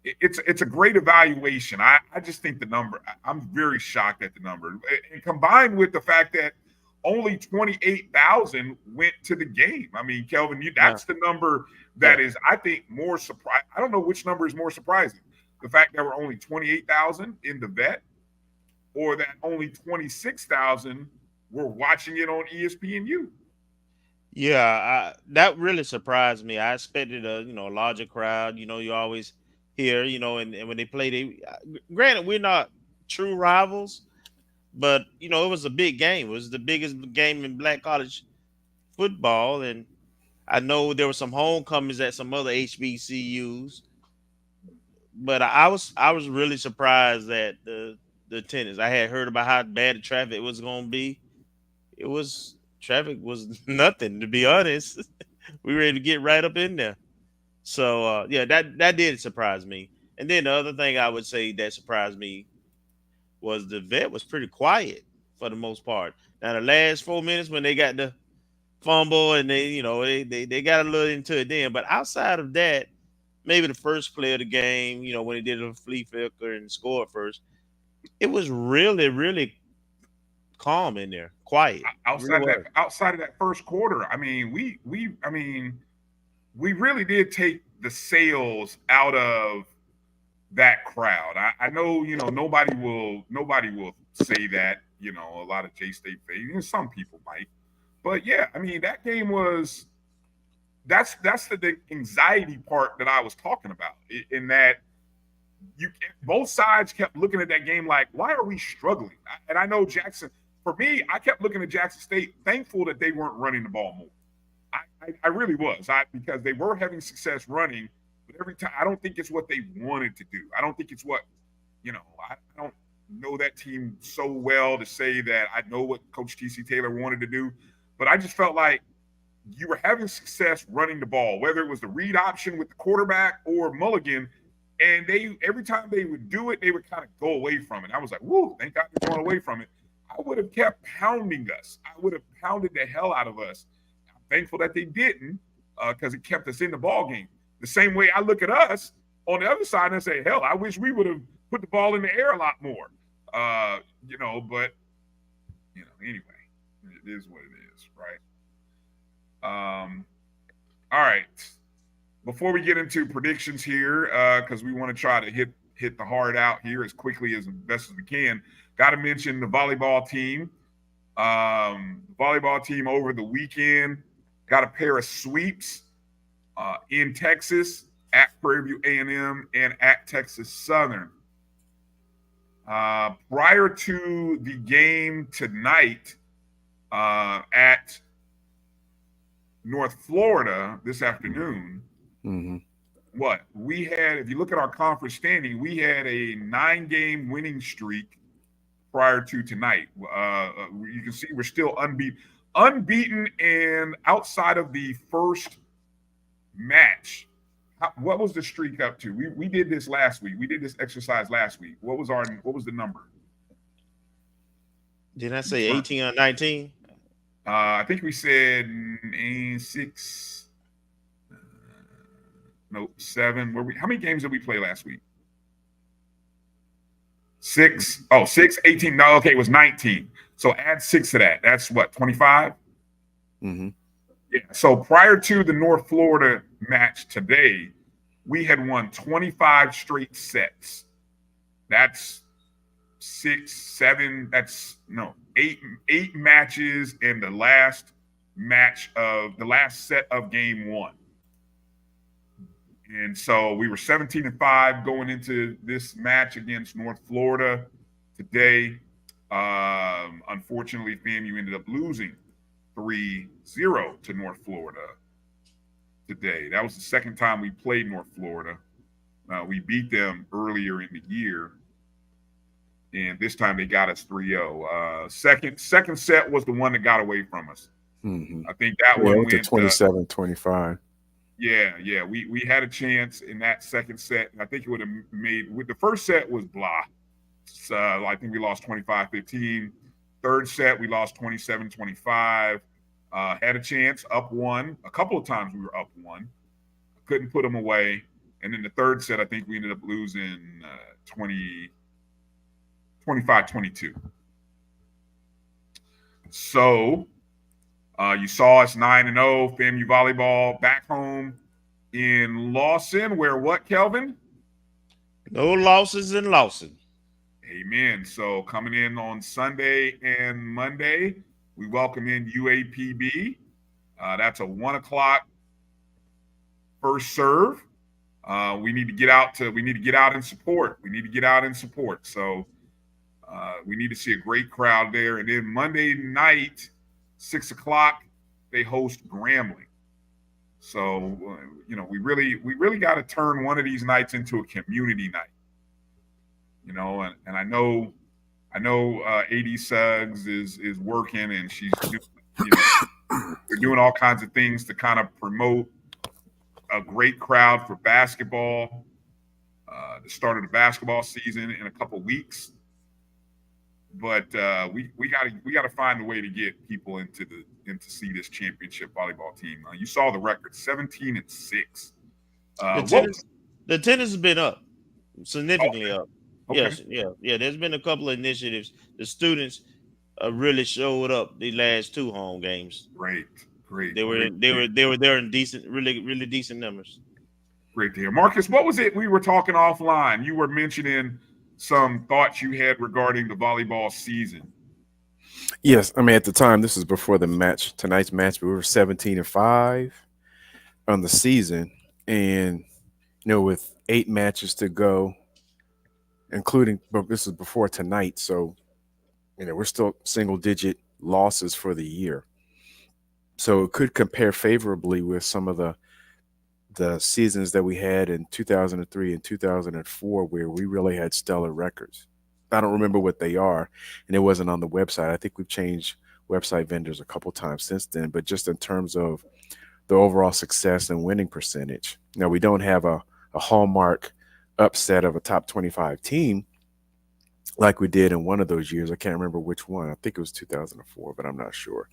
it's a great evaluation. I just think the number, I'm very shocked at the number. And combined with the fact that only 28,000 went to the game. I mean, Kelvin, that's the number that is, I think, more surprising. I don't know which number is more surprising. The fact that we're only 28,000 in the vet, or that only 26,000 were watching it on ESPNU. Yeah, that really surprised me. I expected a larger crowd. You always hear, and when they play, granted, we're not true rivals, but it was a big game. It was the biggest game in black college football, and I know there were some homecomings at some other HBCUs, but I was really surprised at the attendance. I had heard about how bad the traffic was going to be. Traffic was nothing, to be honest. We were ready to get right up in there. So that did surprise me. And then the other thing I would say that surprised me was the vet was pretty quiet for the most part. Now the last 4 minutes when they got the fumble and they got a little into it then, but outside of that, maybe the first play of the game, when they did a flea flicker and scored first, it was really, really calm in there, quiet. Outside of that first quarter, I mean, we really did take the sails out of that crowd. I know, nobody will say that, a lot of J-State fans, some people might, but yeah, I mean, that game was, that's the anxiety part that I was talking about, in that both sides kept looking at that game like, why are we struggling? And I know Jackson, for me, I kept looking at Jackson State, thankful that they weren't running the ball more. I really was, because they were having success running, but every time, I don't think it's what they wanted to do. I don't think it's what, I don't know that team so well to say that I know what Coach T.C. Taylor wanted to do, but I just felt like you were having success running the ball, whether it was the read option with the quarterback or Mulligan, and every time they would do it, they would kind of go away from it. I was like, woo, thank God they're going away from it. I would have kept pounding us. I would have pounded the hell out of us. I'm thankful that they didn't, because it kept us in the ball game. The same way I look at us on the other side and I say, hell, I wish we would have put the ball in the air a lot more. But anyway, it is what it is, right? All right. Before we get into predictions here, because we want to try to hit the hard out here as quickly as best as we can, got to mention the volleyball team. Volleyball team over the weekend got a pair of sweeps in Texas at Prairie View A&M and at Texas Southern. Prior to the game tonight at North Florida this afternoon, what we had, if you look at our conference standing, we had a 9-game winning streak prior to tonight. You can see we're still unbeaten, and outside of the first match, what was the streak up to? We did this last week. We did this exercise last week. What was the number? Didn't I say 18 or 19? I think we said 6. No, 7. How many games did we play last week? 6. Oh, 6, 18. No, okay, it was 19. So add 6 to that. That's what, 25? Mm-hmm. Yeah. So prior to the North Florida match today, we had won 25 straight sets. That's 6, 7. That's 8 matches in the last last set of game 1. And so we were 17-5 going into this match against North Florida today. Unfortunately, FAMU ended up losing 3-0 to North Florida today. That was the second time we played North Florida. We beat them earlier in the year, and this time they got us 3-0. Second set was the one that got away from us. Mm-hmm. I think that one went 27-25. Yeah. We had a chance in that second set. I think it would have made – the first set was blah. So I think we lost 25-15. Third set, we lost 27-25. Had a chance, up 1. A couple of times we were up 1. Couldn't put them away. And then the third set, I think we ended up losing 25-22. So you saw us 9-0, FAMU Volleyball back home in Lawson, where what, Kelvin? No losses in Lawson. Amen. So coming in on Sunday and Monday, we welcome in UAPB. That's a 1 o'clock first serve. We need to get out and support. So we need to see a great crowd there. And then Monday night, 6 o'clock, they host Grambling. So we really got to turn one of these nights into a community night. And I know AD Suggs is working, and she's they're doing all kinds of things to kind of promote a great crowd for basketball. The start of the basketball season in a couple weeks, but we got to find a way to get people in to see this championship volleyball team. You saw the record, 17-6. The tennis has been up significantly up. Okay. Yes, yeah. There's been a couple of initiatives. The students really showed up the last 2 home games. Great. They were there in decent, really decent numbers. Great to hear. Marcus, what was it we were talking offline? You were mentioning some thoughts you had regarding the volleyball season. Yes, I mean, at the time, this is before the match, tonight's match, we were 17-5 on the season, and with 8 matches to go, including, but this is before tonight, so we're still single-digit losses for the year. So it could compare favorably with some of the seasons that we had in 2003 and 2004, where we really had stellar records. I don't remember what they are, and it wasn't on the website. I think we've changed website vendors a couple times since then, but just in terms of the overall success and winning percentage. Now, we don't have a hallmark upset of a top 25 team like we did in one of those years. I can't remember which one. I think it was 2004, but I'm not sure.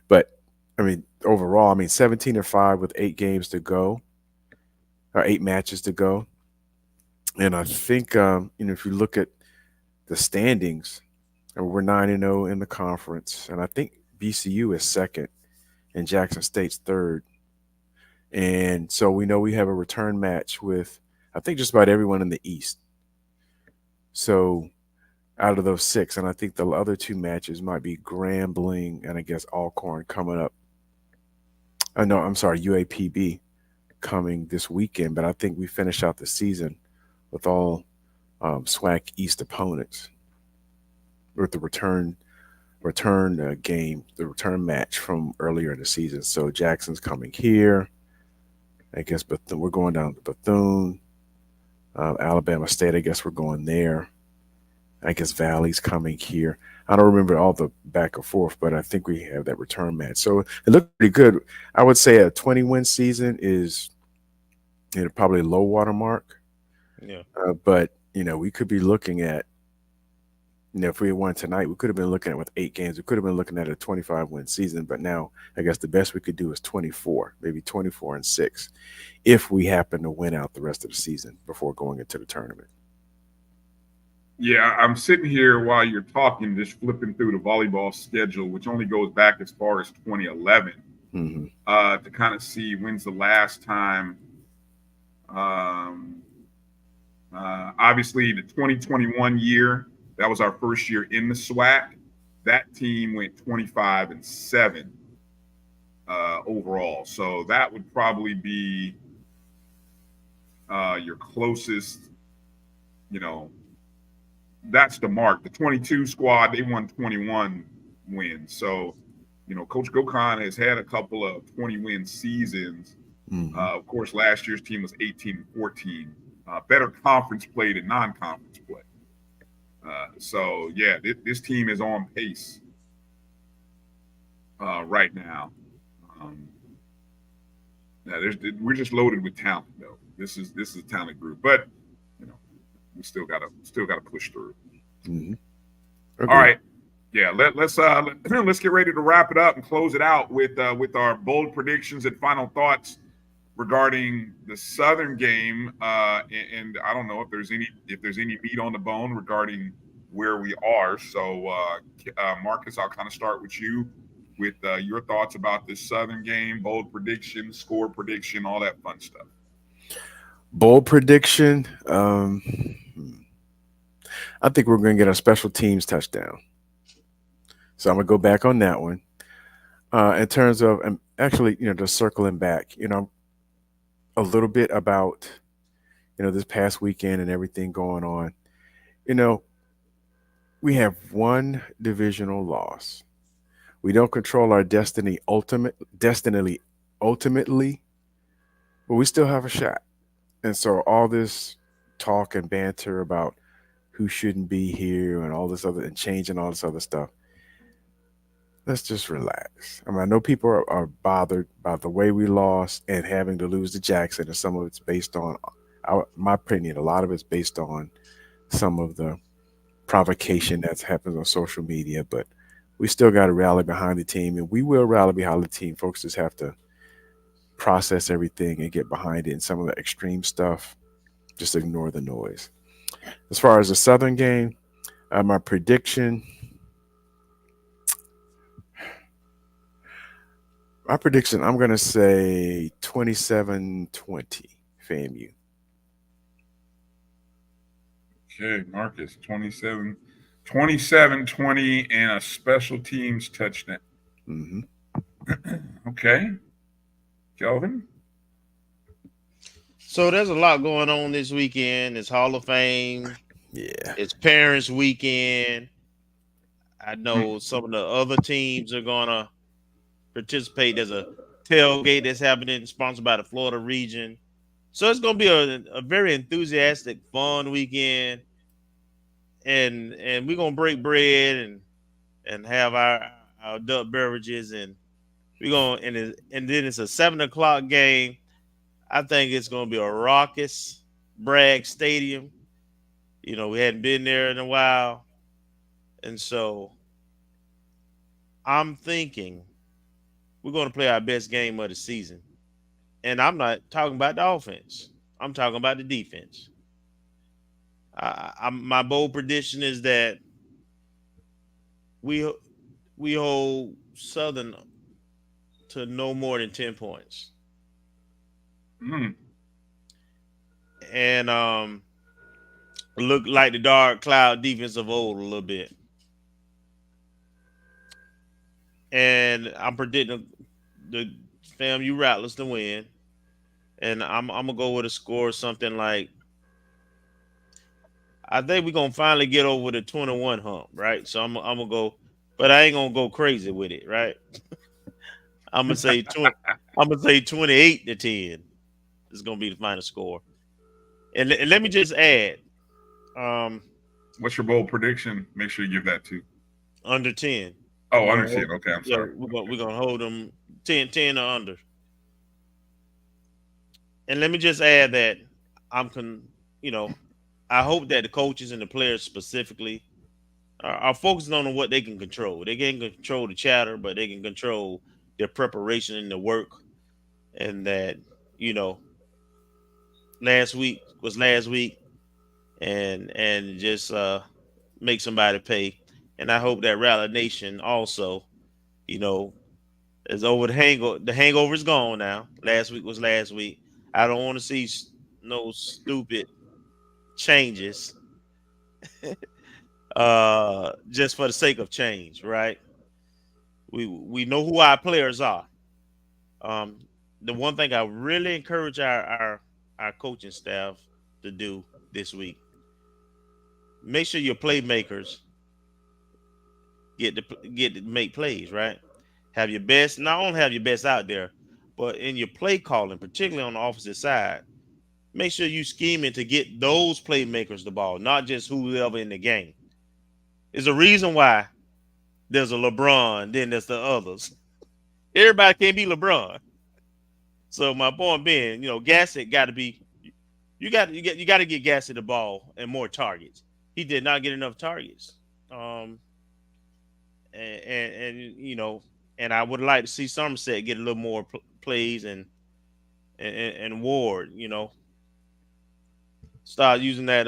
But I mean, overall, 17-5 with 8 games to go, or 8 matches to go. And I think, if you look at the standings, we're 9-0 in the conference. And I think BCU is second and Jackson State's third. And so we know we have a return match with, I think, just about everyone in the East. So out of those 6, and I think the other 2 matches might be Grambling and I guess Alcorn coming up. UAPB coming this weekend, but I think we finish out the season with all SWAC East opponents with the return game, the return match from earlier in the season. So Jackson's coming here. I guess we're going down to Bethune. Alabama State, I guess we're going there. I guess Valley's coming here. I don't remember all the back and forth, but I think we have that return match. So it looked pretty good. I would say a 20-win season is probably a low water mark. Yeah. But, we could be looking at, if we had won tonight, we could have been looking at with 8 games. We could have been looking at a 25-win season. But now I guess the best we could do is 24, maybe 24-6, if we happen to win out the rest of the season before going into the tournament. Yeah, I'm sitting here while you're talking, just flipping through the volleyball schedule, which only goes back as far as 2011, to kind of see when's the last time. Obviously, the 2021 year, that was our first year in the SWAC. That team went 25-7. overall. So that would probably be your closest, that's the mark. The 22 squad, they won 21 wins. So, Coach Gokhan has had a couple of 20-win seasons. Of course, last year's team was 18-14. Better conference play than non-conference play. So, yeah, this team is on pace right now. We're just loaded with talent, though. This is a talent group, but we still gotta push through. Okay. All right, yeah. Let's get ready to wrap it up and close it out with our bold predictions and final thoughts regarding the Southern game. And I don't know if there's any meat on the bone regarding where we are. So, Marcus, I'll kind of start with you with your thoughts about this Southern game, bold prediction, score prediction, all that fun stuff. Bold prediction. I think we're going to get a special teams touchdown. So I'm going to go back on that one. In terms of, actually, just circling back, a little bit about, this past weekend and everything going on. We have one divisional loss. We don't control our destiny ultimately, but we still have a shot. And so all this talk and banter about who shouldn't be here and all this other and changing all this other stuff, let's just relax. I know people are bothered by the way we lost and having to lose to Jackson, and some of it's based on, my opinion, a lot of it's based on some of the provocation that's happened on social media, but we still got to rally behind the team, and we will rally behind the team. Folks just have to process everything and get behind it. And some of the extreme stuff, just ignore the noise. As far as the Southern game, my prediction, I'm going to say 27-20 FAMU. Okay, Marcus, 27-20 and a special teams touchdown. Okay. Kelvin? So there's a lot going on this weekend. It's Hall of Fame. Yeah. It's Parents Weekend. I know some of the other teams are going to participate. There's a tailgate that's happening, sponsored by the Florida region. So it's going to be a very enthusiastic, fun weekend. And we're going to break bread and have our adult beverages, and we're going and then it's a 7:00 game. I think it's going to be a raucous Bragg Stadium. We hadn't been there in a while, and so I'm thinking we're going to play our best game of the season. And I'm not talking about the offense. I'm talking about the defense. My bold prediction is that we hold Southern to no more than 10 points. And look like the dark cloud defense of old a little bit. And I'm predicting the FAMU Rattlers to win. And I'm gonna go with a score something like, I think we're gonna finally get over the 21 hump, right? So I'm gonna go, but I ain't gonna go crazy with it, right? I'm gonna say 28-10 is gonna be the final score. And let me just add, what's your bold prediction? Make sure you give that too. Under 10. Oh, under 10. Okay, I'm sorry. We're gonna hold them 10 or under. And let me just add that I hope that the coaches and the players specifically are focusing on what they can control. They can't control the chatter, but they can control their preparation and the work. And that, last week was last week, and just make somebody pay. And I hope that Rally Nation also, is over the hangover. The hangover is gone now. Last week was last week. I don't want to see no stupid changes just for the sake of change, right? We know who our players are, The one thing I really encourage our coaching staff to do this week, make sure your playmakers get to make plays, right? Have your best, not only have your best out there, but in your play calling, particularly on the opposite side, make sure you scheming to get those playmakers the ball, not just whoever in the game. There's a reason why there's a LeBron, then there's the others. Everybody can't be LeBron. So my point being, Gassett got to be. You got to get Gassett the ball and more targets. He did not get enough targets. And I would like to see Somerset get a little more plays and Ward, start using that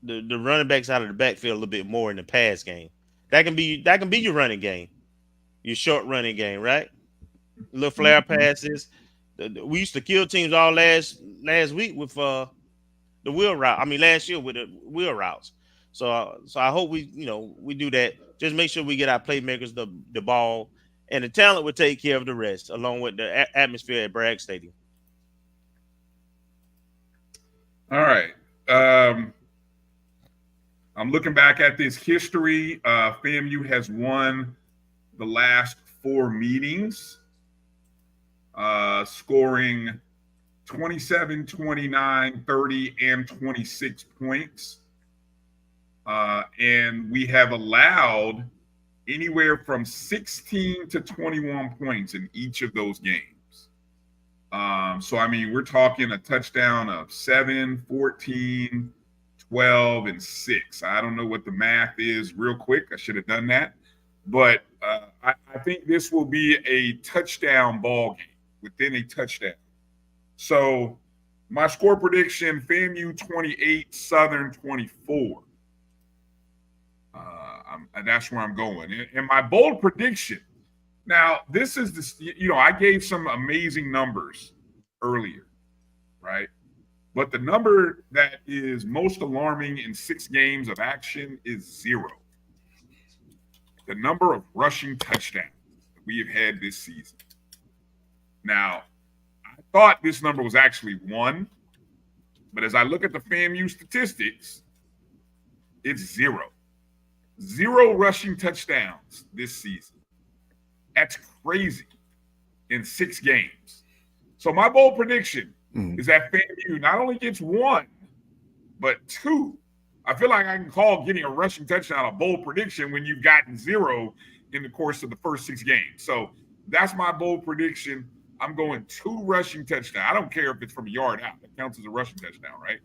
the running backs out of the backfield a little bit more in the pass game. That can be your running game, your short running game, right? Little flare passes. We used to kill teams all last week with the wheel route. I mean, last year with the wheel routes. So I hope we do that. Just make sure we get our playmakers the ball, and the talent will take care of the rest, along with the atmosphere at Bragg Stadium. All right. I'm looking back at this history. FAMU has won the last 4 meetings, scoring 27, 29, 30, and 26 points. And we have allowed anywhere from 16 to 21 points in each of those games. So, I mean, we're talking a touchdown of 7, 14, 12, and 6. I don't know what the math is real quick. I should have done that. But I think this will be a touchdown ball game, within a touchdown. So my score prediction, FAMU 28, Southern 24. That's where I'm going. And my bold prediction, now this is I gave some amazing numbers earlier, right? But the number that is most alarming in 6 games of action is 0. The number of rushing touchdowns that we have had this season. Now, I thought this number was actually 1, but as I look at the FAMU statistics, it's 0. 0 rushing touchdowns this season. That's crazy in 6 games. So my bold prediction is that FAMU not only gets 1, but 2. I feel like I can call getting a rushing touchdown a bold prediction when you've gotten 0 in the course of the first 6 games. So that's my bold prediction. I'm going 2 rushing touchdowns. I don't care if it's from a yard out. That counts as a rushing touchdown, right?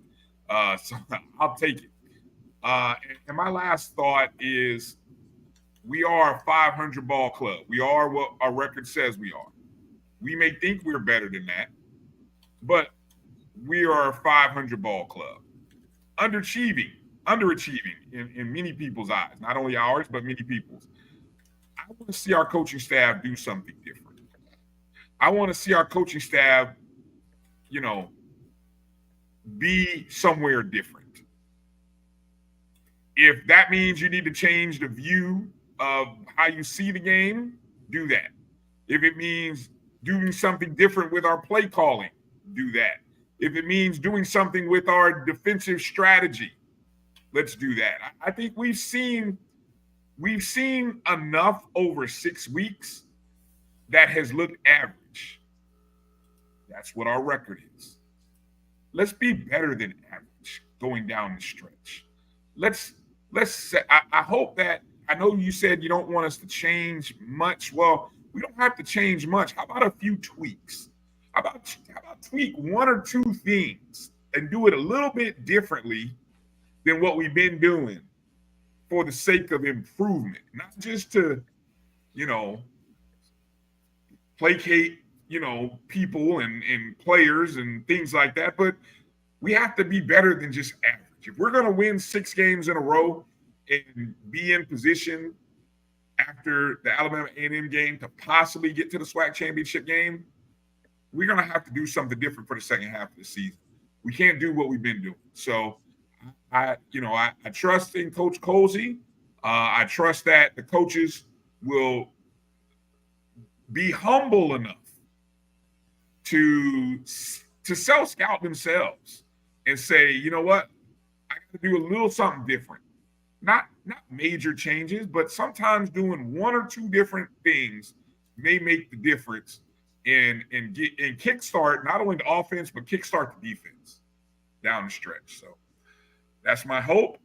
So I'll take it. And my last thought is we are a 500 ball club. We are what our record says we are. We may think we're better than that, but we are a 500 ball club. Underachieving in many people's eyes, not only ours, but many people's. I want to see our coaching staff do something different. I want to see our coaching staff, be somewhere different. If that means you need to change the view of how you see the game, do that. If it means doing something different with our play calling, do that. If it means doing something with our defensive strategy, let's do that. I think we've seen enough over 6 weeks that has looked average. That's what our record is. Let's be better than average going down the stretch. Let's say, I hope that, I know you said you don't want us to change much. Well, we don't have to change much. How about a few tweaks? How about tweak 1 or 2 things and do it a little bit differently than what we've been doing for the sake of improvement, not just to, placate, people and players and things like that, but we have to be better than just average. If we're going to win 6 games in a row and be in position after the Alabama A&M game to possibly get to the SWAC championship game, we're going to have to do something different for the second half of the season. We can't do what we've been doing. So I trust in Coach Colsey. I trust that the coaches will be humble enough to self-scout themselves and say, you know what, I got to do a little something different. Not major changes, but sometimes doing one or two different things may make the difference in kickstart not only the offense but kickstart the defense down the stretch. So that's my hope,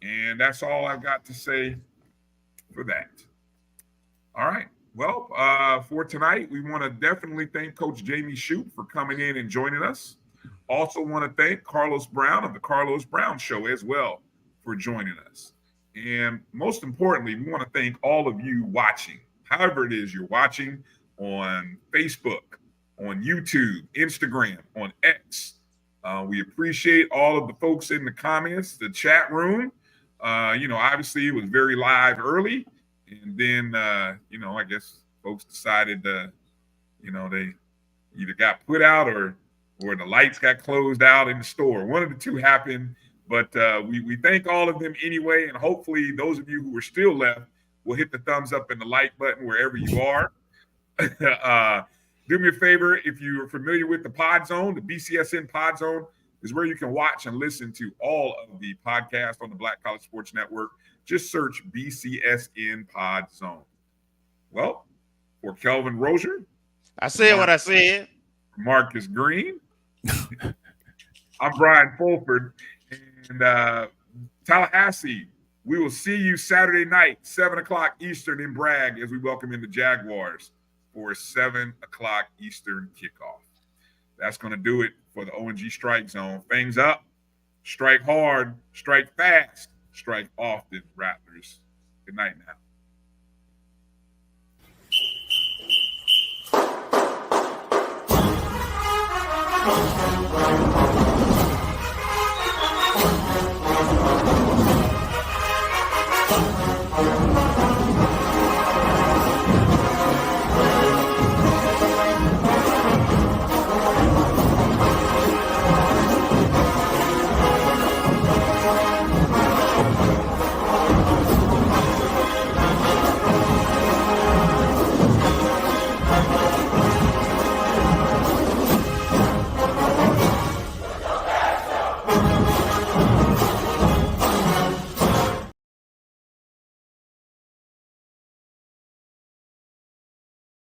and that's all I've got to say for that. All right. Well, for tonight, we want to definitely thank Coach Jamey Shouppe for coming in and joining us. Also want to thank Carlos Brown of the Carlos Brown Show as well for joining us. And most importantly, we want to thank all of you watching, however it is you're watching, on Facebook, on YouTube, Instagram, on X. We appreciate all of the folks in the comments, the chat room. Obviously it was very live early. And then, I guess folks decided they either got put out or the lights got closed out in the store. One of the two happened, but we thank all of them anyway. And hopefully those of you who are still left will hit the thumbs up and the like button wherever you are. Do me a favor, if you're familiar with the Pod Zone, the BCSN Pod Zone is where you can watch and listen to all of the podcasts on the Black College Sports Network. Just search BCSN Pod Zone. Well, for Kelvin Rozier, I said what I said. Marcus Green, I'm Bryan Fulford, and Tallahassee. We will see you Saturday night, 7:00 Eastern in Bragg, as we welcome in the Jaguars for a 7:00 Eastern kickoff. That's going to do it for the ONG Strike Zone. Things up, strike hard, strike fast, strike often, Rattlers. Good night now.